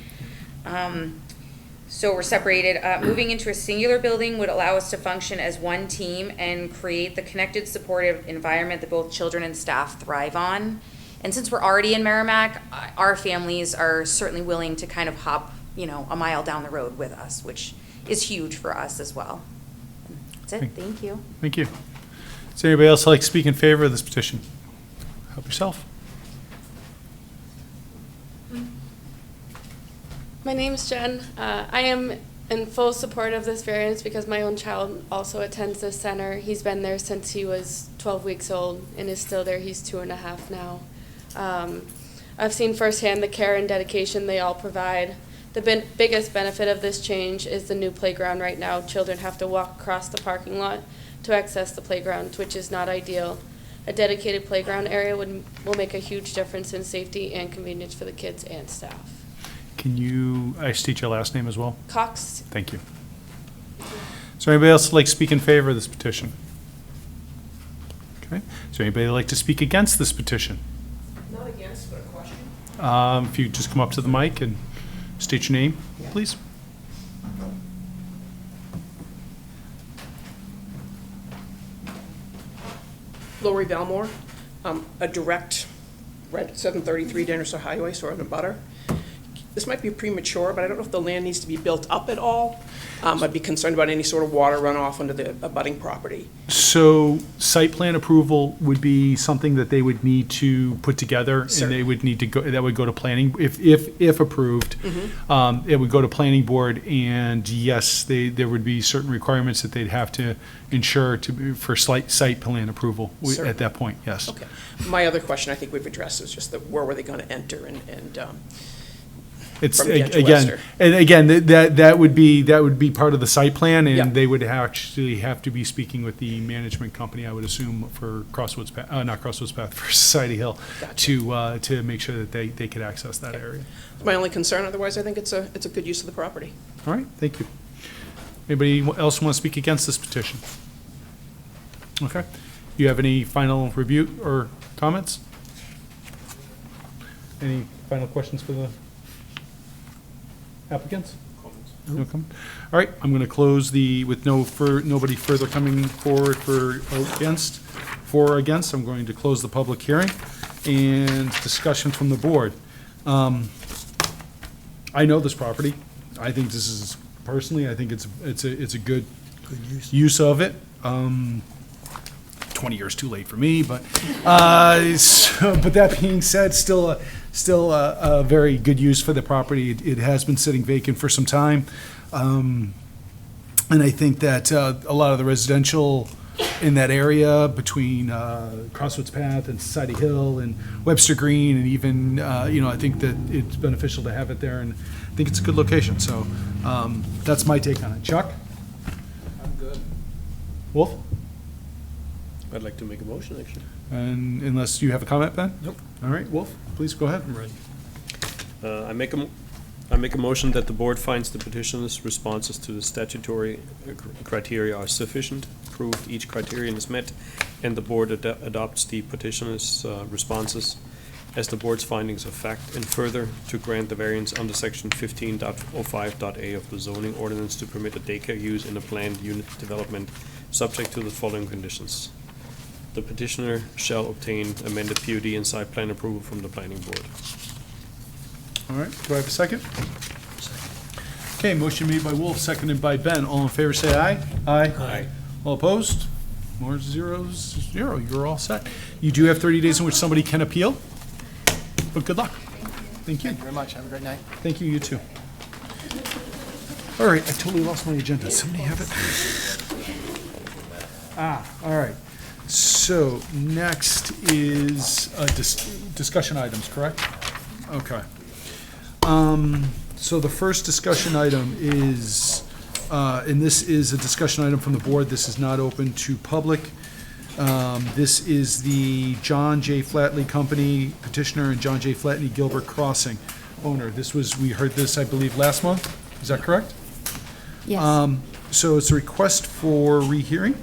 So we're separated. Moving into a singular building would allow us to function as one team and create the connected, supportive environment that both children and staff thrive on. And since we're already in Merrimack, our families are certainly willing to kind of hop, a mile down the road with us, which is huge for us as well. That's it. Thank you. Thank you. Is there anybody else like to speak in favor of this petition? Help yourself. My name's Jen. I am in full support of this variance because my own child also attends this center. He's been there since he was 12 weeks old and is still there. He's 2.5 now. I've seen firsthand the care and dedication they all provide. The biggest benefit of this change is the new playground right now. Children have to walk across the parking lot to access the playground, which is not ideal. A dedicated playground area will make a huge difference in safety and convenience for the kids and staff. Can you state your last name as well? Cox. Thank you. Is there anybody else who'd like to speak in favor of this petition? Okay. Is there anybody who'd like to speak against this petition? Not against, but a question. If you just come up to the mic and state your name, please. Lori Belmore, a direct rent 733 Danielson Highway, sort of a butter. this might be premature, but I don't know if the land needs to be built up at all. I'd be concerned about any sort of water runoff onto the abutting property. So site plan approval would be something that they would need to put together, and Sure. they would need to go, that would go to planning, if approved. It would go to planning board, and yes, there would be certain requirements that they'd have to ensure for site plan approval Certainly. at that point, yes. Okay. My other question I think we've addressed is just where were they going to enter and It's, from Ghent to again, Wester. and again, that would be part of the site plan, Yeah. and they would actually have to be speaking with the management company, I would assume, for Crossroads Path, not Crossroads Path, for Society Hill, to make sure that they could access that area. My only concern, otherwise I think it's a good use of the property. All right, thank you. Anybody else want to speak against this petition? Okay. You have any final review or comments? Any final questions for the applicants? No comment? All right, I'm going to close with nobody further coming forward for or against, I'm going to close the public hearing and discussion from the board. I know this property. I think this is, personally, I think it's a good use of it. 20 years too late for me, but but that being said, still a very good use for the property. It has been sitting vacant for some time, and I think that a lot of the residential in that area between Crossroads Path and Society Hill and Webster Green, and even I think that it's beneficial to have it there, and I think it's a good location. So that's my take on it. Chuck? I'm good. Wolf? I'd like to make a motion, actually. And unless you have a comment, Ben? Nope. All right, Wolf, please go ahead. I make a motion that the board finds the petitioner's responses to the statutory criteria are sufficient, prove each criterion is met, and the board adopts the petitioner's responses as the board's findings of fact, and further, to grant the variance under section 15.05.a of the zoning ordinance to permit a daycare use in a planned unit development, subject to the following conditions. The petitioner shall obtain amended PUD and site plan approval from the planning board. All right, do I have a second? Okay, motion made by Wolf, seconded by Ben. All in favor, say aye. Aye. Aye. All opposed? More 0-0. You're all set. You do have 30 days in which somebody can appeal, but good luck. Thank you. Thank you very much. Have a great night. Thank you, you too. All right, I totally lost my agenda. Somebody have it? All right. So next is discussion items, correct? Okay. So the first discussion item is, and this is a discussion item from the board. This is not open to public. This is the John J. Flatley Company petitioner and John J. Flatley Gilbert Crossing owner. We heard this, I believe, last month. Is that correct? Yes. So it's a request for rehearing?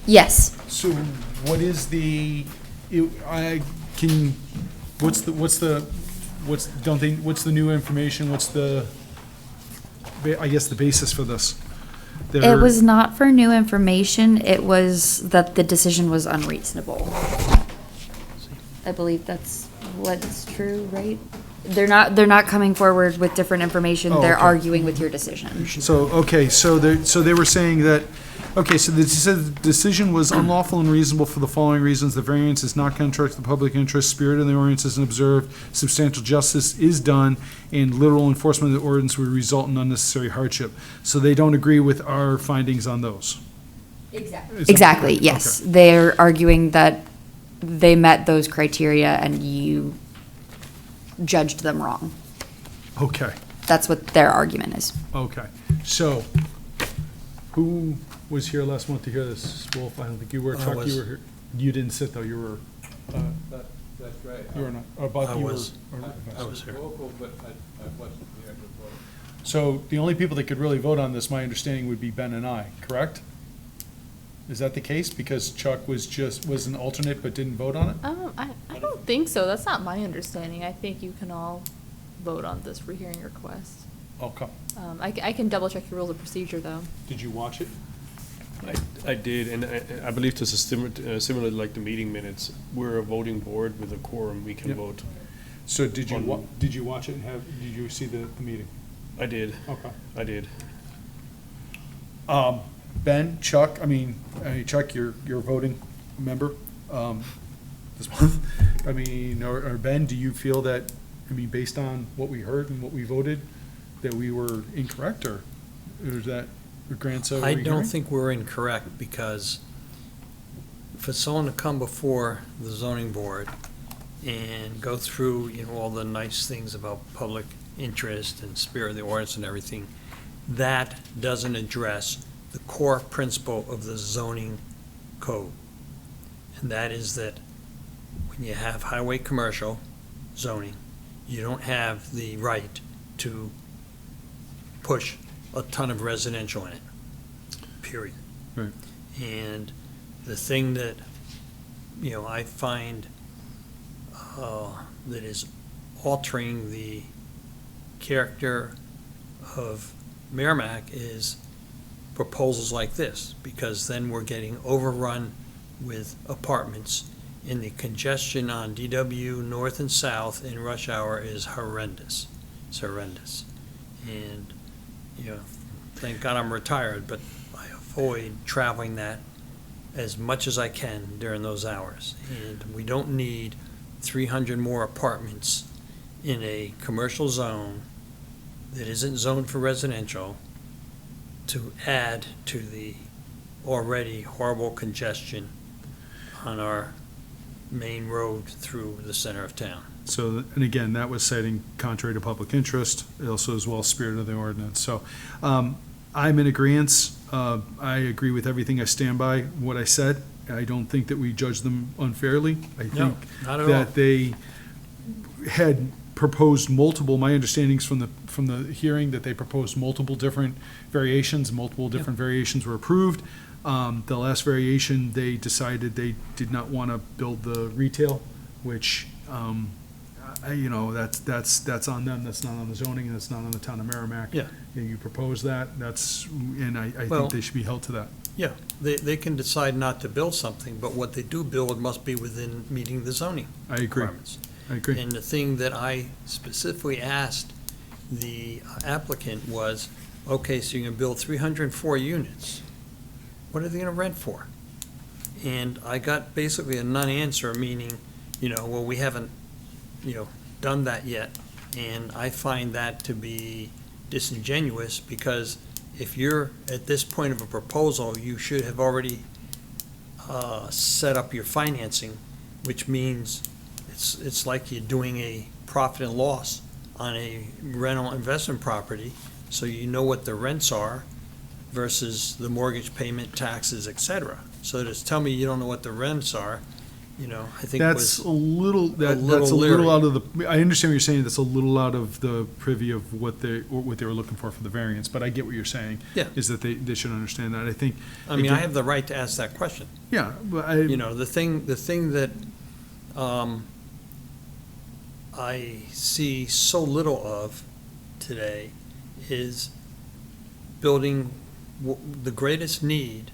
Yes. So what is what's the new information? What's the basis for this? It was not for new information. It was that the decision was unreasonable. I believe that's what's true, right? They're not coming forward with different information. Oh, They're okay. arguing with your decision. So they were saying that, so the decision was unlawful and reasonable for the following reasons. The variance is not contrary to the public interest, spirit of the ordinance isn't observed, substantial justice is done, and literal enforcement of the ordinance would result in unnecessary hardship. So they don't agree with our findings on those. Exactly, yes. Okay. They're arguing that they met those criteria and you judged them wrong. Okay, That's what their argument is. okay. So, who was here last month to hear this, Wolf? I don't think you were. Chuck, you were here. You didn't sit, though. You were. That's right. You were not. Or Bob, I you was. were. I was here. Local, but I wasn't here before. So the only people that could really vote on this, my understanding, would be Ben and I, correct? Is that the case? Because Chuck was an alternate but didn't vote on it? I don't think so. That's not my understanding. I think you can all vote on this rehearing request. Okay. I can double check your rules of procedure, though. Did you watch it? I did, and I believe this is similar like the meeting minutes. We're a voting board with a quorum, we can Yep. vote. So did you watch it and did you see the meeting? I did. Okay. I did. Ben, Chuck, Chuck, you're a voting member this month. Or Ben, do you feel that, based on what we heard and what we voted, that we were incorrect, or is that a Grant? So I don't think we're incorrect, because for someone to come before the zoning board and go through, all the nice things about public interest and spirit of the ordinance and everything, that doesn't address the core principle of the zoning code. And that is that when you have highway commercial zoning, you don't have the right to push a ton of residential in it, period. Right. And the thing that, I find that is altering the character of Merrimack is proposals like this, because then we're getting overrun with apartments, and the congestion on DW north and south in rush hour is horrendous. It's horrendous. And, thank God I'm retired, but I avoid traveling that as much as I can during those hours. And we don't need 300 more apartments in a commercial zone that isn't zoned for residential to add to the already horrible congestion on our main road through the center of town. So, and again, that was citing contrary to public interest, also as well as spirit of the ordinance. So I'm in agreement. I agree with everything. I stand by what I said. I don't think that we judge them unfairly. I think not at all. that they had proposed multiple, my understandings from the hearing, that they proposed multiple different variations, variations were approved. The last variation, they decided they did not want to build the retail, which, that's on them. That's not on the zoning, and that's not on the town of Merrimack. Yeah. You propose that, and I Well, think they should be held to that. Yeah, they can decide not to build something, but what they do build must be within meeting the zoning I agree. requirements. I agree. And the thing that I specifically asked the applicant was, okay, so you're gonna build 304 units. What are they gonna rent for? And I got basically a non-answer, meaning, well, we haven't, done that yet. And I find that to be disingenuous, because if you're at this point of a proposal, you should have already set up your financing, which means it's like you're doing a profit and loss on a rental investment property, so you know what the rents are versus the mortgage payment, taxes, et cetera. So to tell me you don't know what the rents are, I think That's was a little, that's a leery. little out of the, I understand what you're saying, that's a little out of the privy of what they were looking for the variance, but I get what you're saying. Yeah. Is that they should understand that. I think. I mean, again- I have the right to ask that question. Yeah, but The thing that I see so little of today is building, the greatest need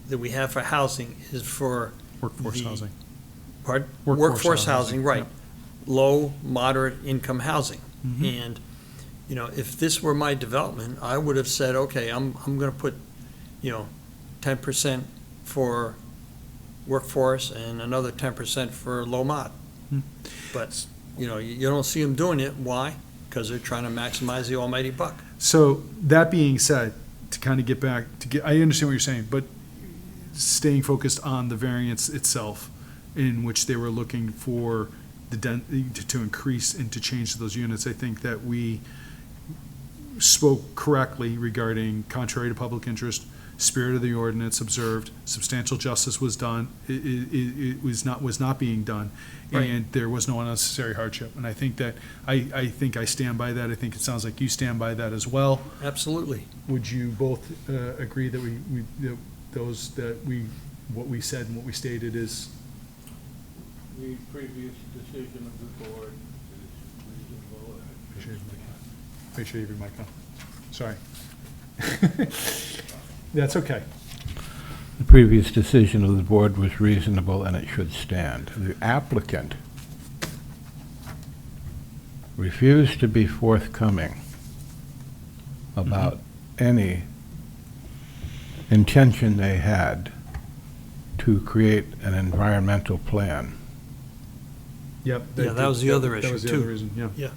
that we have for housing is for workforce the- housing. Pardon? Workforce Workforce housing, housing, right. Low, moderate income housing. Mhm. And, if this were my development, I would have said, okay, I'm gonna put, 10% for workforce and another 10% for low mod. Hmm. But, you don't see them doing it. Why? Because they're trying to maximize the almighty buck. So that being said, to kind of get back, I understand what you're saying, but staying focused on the variance itself, in which they were looking for to increase and to change those units, I think that we spoke correctly regarding contrary to public interest, spirit of the ordinance observed, substantial justice was done, it was not being done, Right. and there was no unnecessary hardship. And I think that, I think I stand by that. I think it sounds like you stand by that as well. Absolutely. Would you both agree that what we said and what we stated is? The previous decision of the board is reasonable. Make sure you have your mic on. Sorry. That's okay. The previous decision of the board was reasonable and it should stand. The applicant refused to be forthcoming about any intention they had to create an environmental plan. Yep. Yeah, that was the other That issue, was the too. other reason, yeah. Yeah.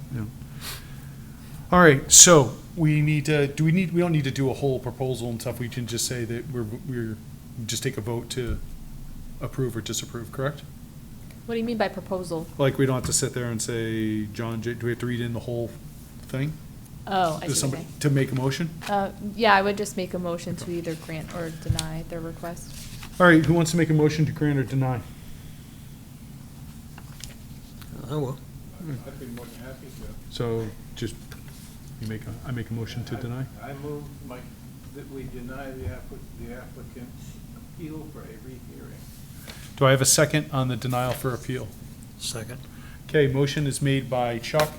All right, so we need to, we don't need to do a whole proposal and stuff. We can just say that we're just take a vote to approve or disapprove, correct? What do you mean by proposal? Like, we don't have to sit there and say, John J., do we have to read in the whole thing? Oh, I Does see what somebody, you're to make a motion? saying. Yeah, I would just make a motion to either grant or deny their request. All right, who wants to make a motion to grant or deny? I will. I'd be more than happy to. So, just, I make a motion to deny? I move, Mike, that we deny the applicant's appeal for a rehearing. Do I have a second on the denial for appeal? Second. Okay, motion is made by Chuck,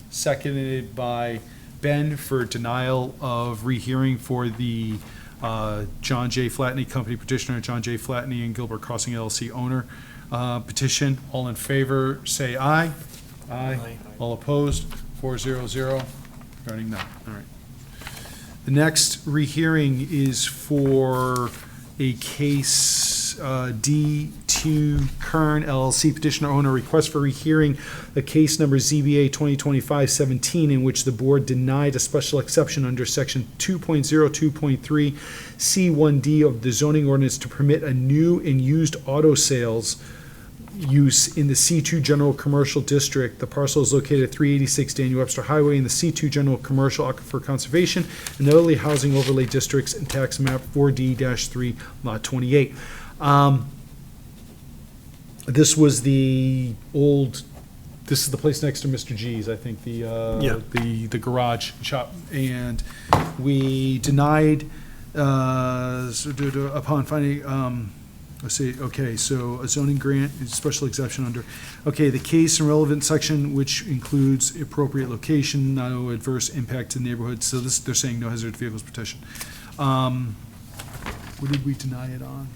seconded by Ben for denial of rehearing for the John J. Flatney Company petitioner, John J. Flatney and Gilbert Crossing LLC owner petition. All in favor, say aye. Aye. All opposed, 400, regarding none. All right. The next rehearing is for a case D2 Kern LLC petitioner owner request for rehearing a case number ZBA 2025-17 in which the board denied a special exception under section 2.02.3 C1D of the zoning ordinance to permit a new and used auto sales use in the C2 General Commercial District. The parcel is located at 386 Daniel Webster Highway in the C2 General Commercial Aquifer Conservation and Elderly Housing Overlay Districts and Tax Map 4D-3, Lot 28. This was the old, this is the place next to Mr. G's, I think, the garage shop. And we denied, upon finding, let's see, okay, so a zoning grant, special exception under, okay, the case and relevant section, which includes appropriate location, no adverse impact to the neighborhood. So this, they're saying no hazardous vehicles petition. What did we deny it on?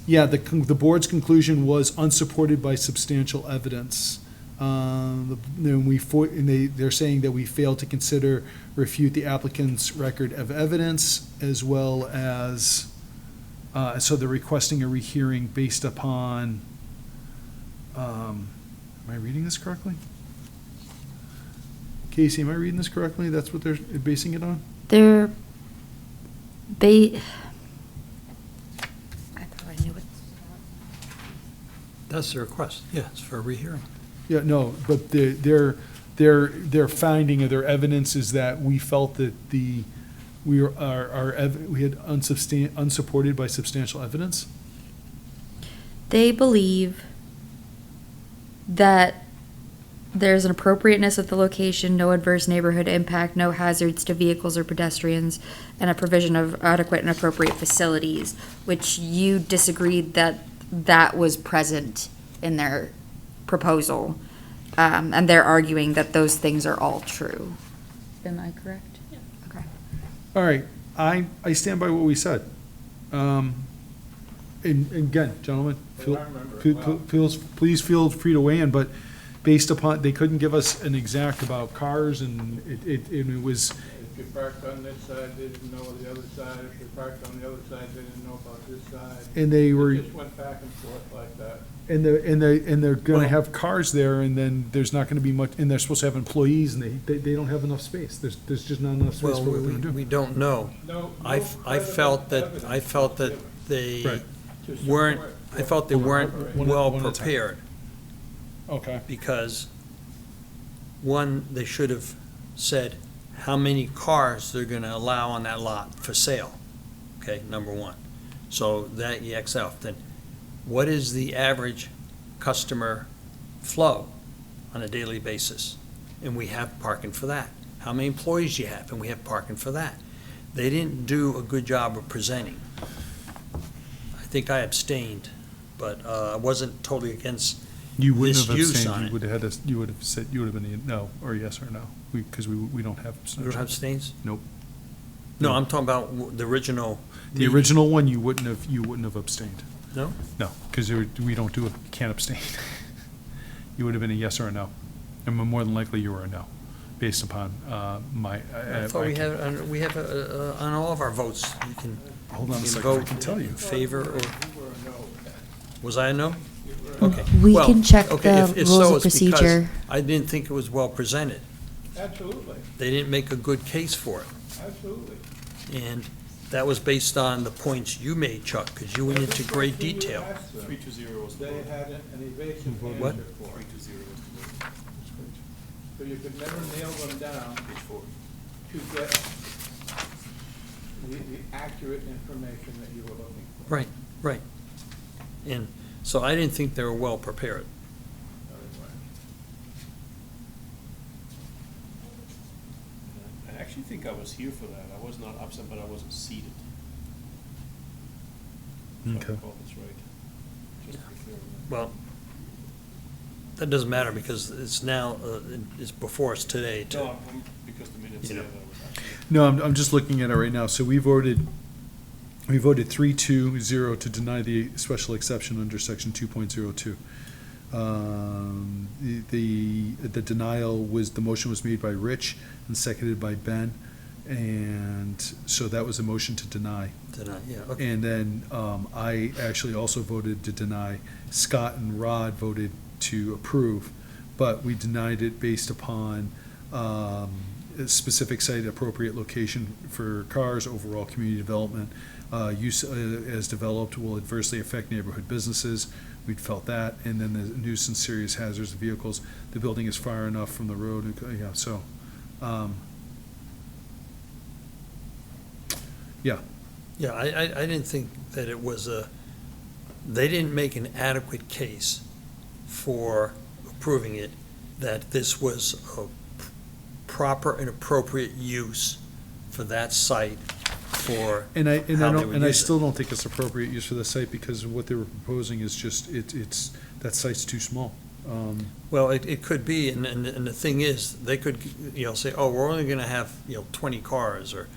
Yeah, the board's conclusion was unsupported by substantial evidence. They're saying that we failed to consider, refute the applicant's record of evidence, as well as, so they're requesting a rehearing based upon, am I reading this correctly? Casey, am I reading this correctly? That's what they're basing it on? I thought I knew what. That's the request. Yeah, it's for a rehearing. Yeah, no, but their finding of their evidence is that we felt that we had unsupported by substantial evidence. They believe that there's an appropriateness at the location, no adverse neighborhood impact, no hazards to vehicles or pedestrians, and a provision of adequate and appropriate facilities, which you disagreed that that was present in their proposal. And they're arguing that those things are all true. Am I correct? Yeah. Okay. All right, I stand by what we said. And again, gentlemen, please feel free to weigh in, but based upon, they couldn't give us an exact about cars, and it was. If you parked on this side, they didn't know the other side. If you parked on the other side, they didn't know about this side. And they were. It just went back and forth like that. And they're gonna have cars there, and then there's not gonna be much, and they're supposed to have employees, and they don't have enough space. There's just not enough space Well, for what they're gonna do. we don't know. I felt that they weren't, I felt they weren't well prepared. Okay. Because, one, they should have said how many cars they're gonna allow on that lot for sale. Okay, number one. So that you X out. Then, what is the average customer flow on a daily basis? And we have parking for that. How many employees you have, and we have parking for that. They didn't do a good job of presenting. I think I abstained, but I wasn't totally against You wouldn't this have use abstained, on you it. would have had you would have said, you would have been a no, or yes or no, because we don't have. You don't have abstains? Nope. No, I'm talking about the original. The original one, you wouldn't have abstained. No? No, because we don't do, can't abstain. you would have been a yes or a no. And more than likely, you were a no, based upon my. I thought we have on all of our votes, you can. Hold on a you can second, I vote can tell you. in favor or. Was I a no? Okay. We Well, can check okay, the if rules so, of it's because procedure. I didn't think it was well presented. Absolutely, They didn't make a good case for it. absolutely. And that was based on the points you made, Chuck, because you went into great detail. 320 was the They vote. had an evasive What? answer for it. 320 was the vote. So you could never nail them down to get the accurate information that you were looking for. Right, right. And so I didn't think they were well prepared. I actually think I was here for that. I was not absent, but I wasn't seated. If I Okay. recall this right. Just to be clear on that. Well, that doesn't matter because it's now, it's before us today to. No, because the minutes You say know. that I was absent. No, I'm just looking at it right now. So we voted 3-2-0 to deny the special exception under section 2.02. The denial was, the motion was made by Rich and seconded by Ben. And so that was a motion to deny. Deny, yeah, okay. And then I actually also voted to deny. Scott and Rod voted to approve, but we denied it based upon a specific site, appropriate location for cars, overall community development. Use as developed will adversely affect neighborhood businesses. We'd felt that. And then the nuisance, serious hazards of vehicles. The building is far enough from the road. Yeah, so, yeah. Yeah, I didn't think that it was they didn't make an adequate case for approving it, that this was a proper and appropriate use for that site for And I how they would and I use it. still don't think it's appropriate use for the site because what they were proposing is just, it's, that site's too small. Well, it could be, and the thing is, they could, say, oh, we're only gonna have, 20 cars, or,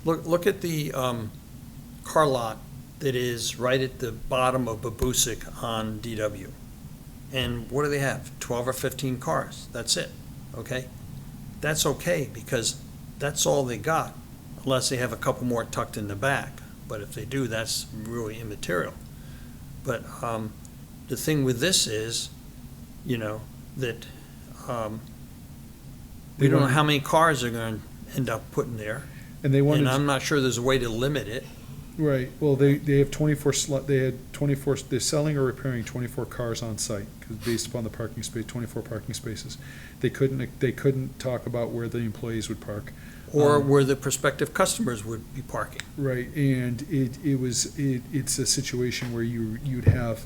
look at the, car lot that is right at the bottom of Babusick on DW. And what do they have? 12 or 15 cars, that's it, okay? That's okay, because that's all they got, unless they have a couple more tucked in the back. But if they do, that's really immaterial. But, the thing with this is, that we don't know how many cars they're going to end up putting there. And they wanted. And I'm not sure there's a way to limit it. Right, well, they have 24 they had 24, they're selling or repairing 24 cars on site, 'cause based upon the parking space, 24 parking spaces. They couldn't talk about where the employees would park. Or where the prospective customers would be parking. Right, and it's a situation where you'd have,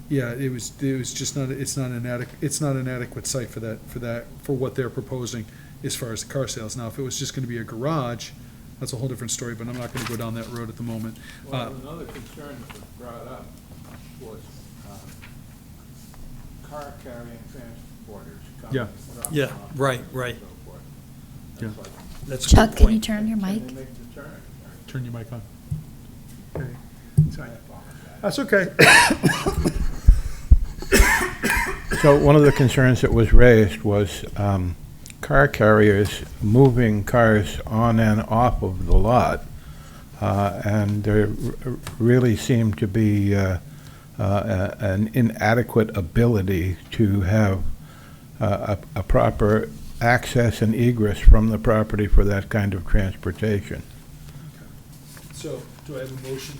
yeah, it was just not, it's not an adequate site for what they're proposing as far as the car sales. Now, if it was just gonna be a garage, that's a whole different story, but I'm not gonna go down that road at the moment. Well, another concern that was brought up was car carrying transporters coming. Yeah. dropping Yeah, off, right, and right. so forth. Yeah. That's like, That's a Chuck, good can you point. turn your mic? can they make the turn? Turn your mic on. Okay. Sorry. That's okay. So one of the concerns that was raised was car carriers moving cars on and off of the lot. And there really seemed to be an inadequate ability to have a proper access and egress from the property for that kind of transportation. So, do I have a motion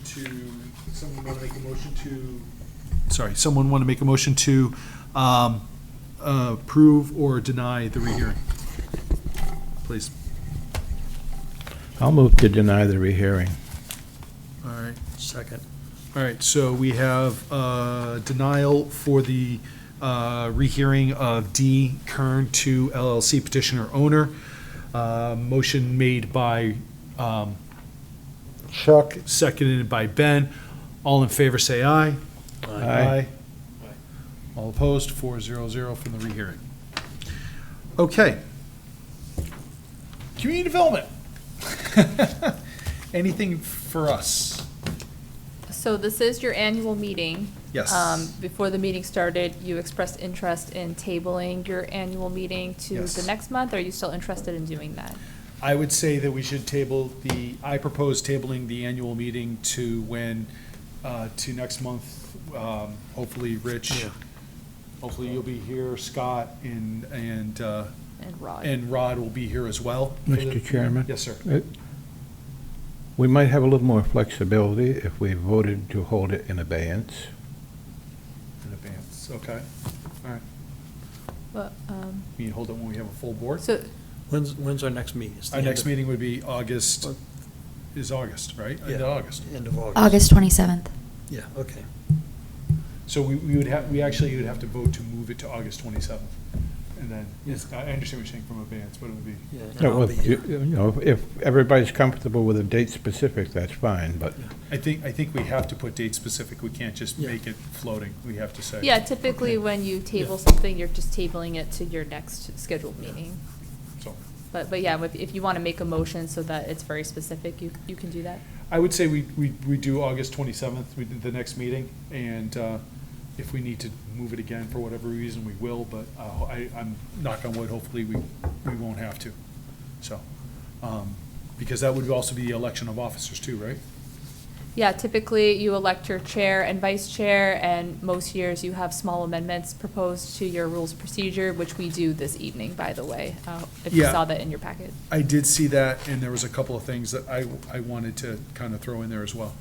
someone want to make a motion someone want to make a motion to approve or deny the rehearing? Please. I'll move to deny the rehearing. All right. Second. All right, so we have denial for the rehearing of D. Kern 2 LLC petitioner owner. Motion made by Chuck, seconded by Ben. All in favor, say aye. Aye. All opposed, 4-0-0 from the rehearing. Okay. Community development. Anything for us? So this is your annual meeting. Yes. Before the meeting started, you expressed interest in tabling your annual meeting to Yes. the next month. Are you still interested in doing that? I would say that we should I propose tabling the annual meeting to to next month. Hopefully, Rich, hopefully you'll be here, Scott, and Rod. And Rod will be here as well. Mr. Chairman? Yes, sir. We might have a little more flexibility if we voted to hold it in abeyance. In advance, okay. All right. But, You mean hold it when we have a full board? so, When's our next meeting? It's the Our end next of- meeting would be August, right? End of August. End of August. August 27th. Yeah, okay. So we would have to vote to move it to August 27th. And then, I understand what you're saying from advance, but it would be. Yeah, well, you know, if everybody's comfortable with a date specific, that's fine, but. I think we have to put date specific. We can't just make it floating. We have to say. yeah, typically when you table something, you're just tabling it to your next scheduled meeting. So. But yeah, if you want to make a motion so that it's very specific, you can do that. I would say we do August 27th, we did the next meeting, and if we need to move it again for whatever reason, we will, but I'm knock on wood, hopefully we won't have to. So, because that would also be the election of officers too, right? Yeah, typically you elect your chair and vice chair, and most years you have small amendments proposed to your rules of procedure, which we do this evening, by the way, if you Yeah. saw that in your packet. I did see that, and there was a couple of things that I wanted to kind of throw in there as well,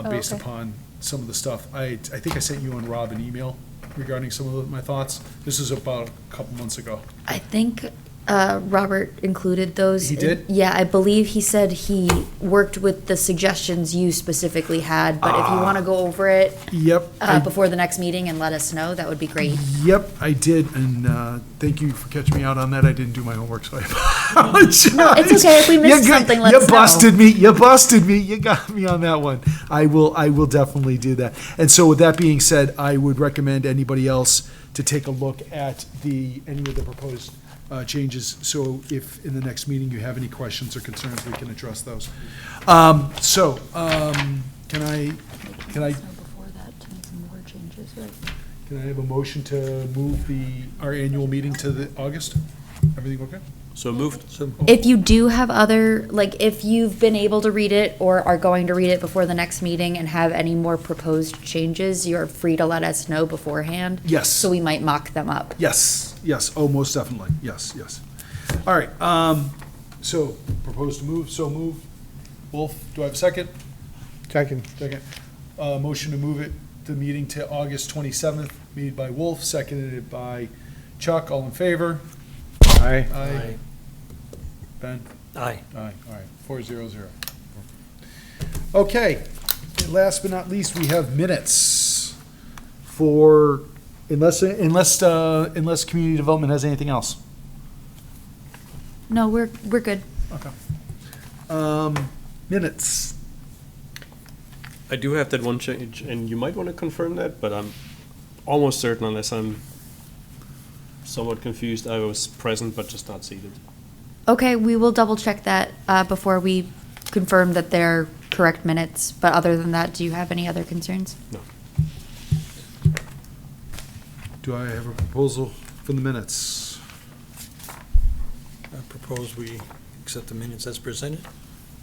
based okay. upon some of the stuff. I think I sent you and Rob an email regarding some of my thoughts. This is about a couple months ago. I think Robert included those. He did? Yeah, I believe he said he worked with the suggestions you specifically had, but if you want to go over it Yep. before the next meeting and let us know, that would be great. Yep, I did, and thank you for catching me out on that. I didn't do my homework, so I apologize. No, it's okay. If we missed something, let us know. You busted me. You busted me. You got me on that one. I will definitely do that. And so with that being said, I would recommend anybody else to take a look at any of the proposed changes. So if in the next meeting you have any questions or concerns, we can address those. Can I? Before that, to make some more changes, right? Can I have a motion to move our annual meeting to the August? Everything okay? So moved. If you do have if you've been able to read it or are going to read it before the next meeting and have any more proposed changes, you're free to let us know beforehand. Yes. So we might mock them up. Yes, oh, most definitely, yes. All right, so proposed to move, so move. Wolf, do I have a second? Second. Second. Motion to move the meeting to August 27th, made by Wolf, seconded by Chuck, all in favor? Aye. Aye. Ben? Aye. Aye, all right, 4-0-0. Okay, and last but not least, we have minutes for, unless community development has anything else. No, we're good. Okay. Minutes. I do have that one change, and you might want to confirm that, but I'm almost certain, unless I'm somewhat confused, I was present but just not seated. Okay, we will double check that before we confirm that they're correct minutes. But other than that, do you have any other concerns? No. Do I have a proposal for the minutes? I propose we accept the minutes as presented.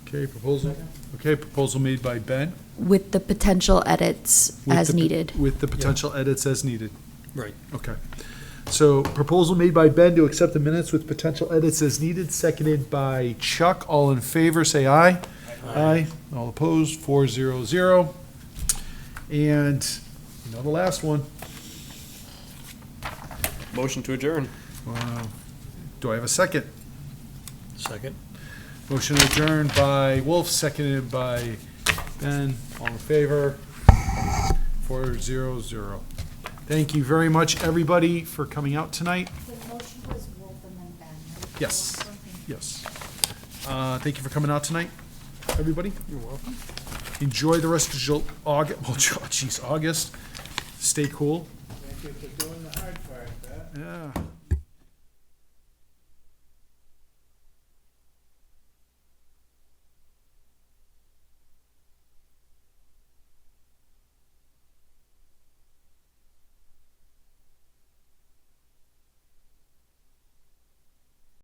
Okay, proposal. Okay, proposal made by Ben. With the potential edits as needed. With the potential edits as needed. Right. Okay. So proposal made by Ben to accept the minutes with potential edits as needed, seconded by Chuck. All in favor, say aye. Aye. All opposed, 4-0-0. And the last one. Motion to adjourn. Do I have a second? Second. Motion adjourned by Wolf, seconded by Ben. All in favor? 4-0-0. Thank you very much, everybody, for coming out tonight. The motion was Wolf and then Ben. Yes, yes. Thank you for coming out tonight, everybody. You're welcome. Enjoy the rest of August. Stay cool. Thank you for doing the hard part, Pat. Yeah.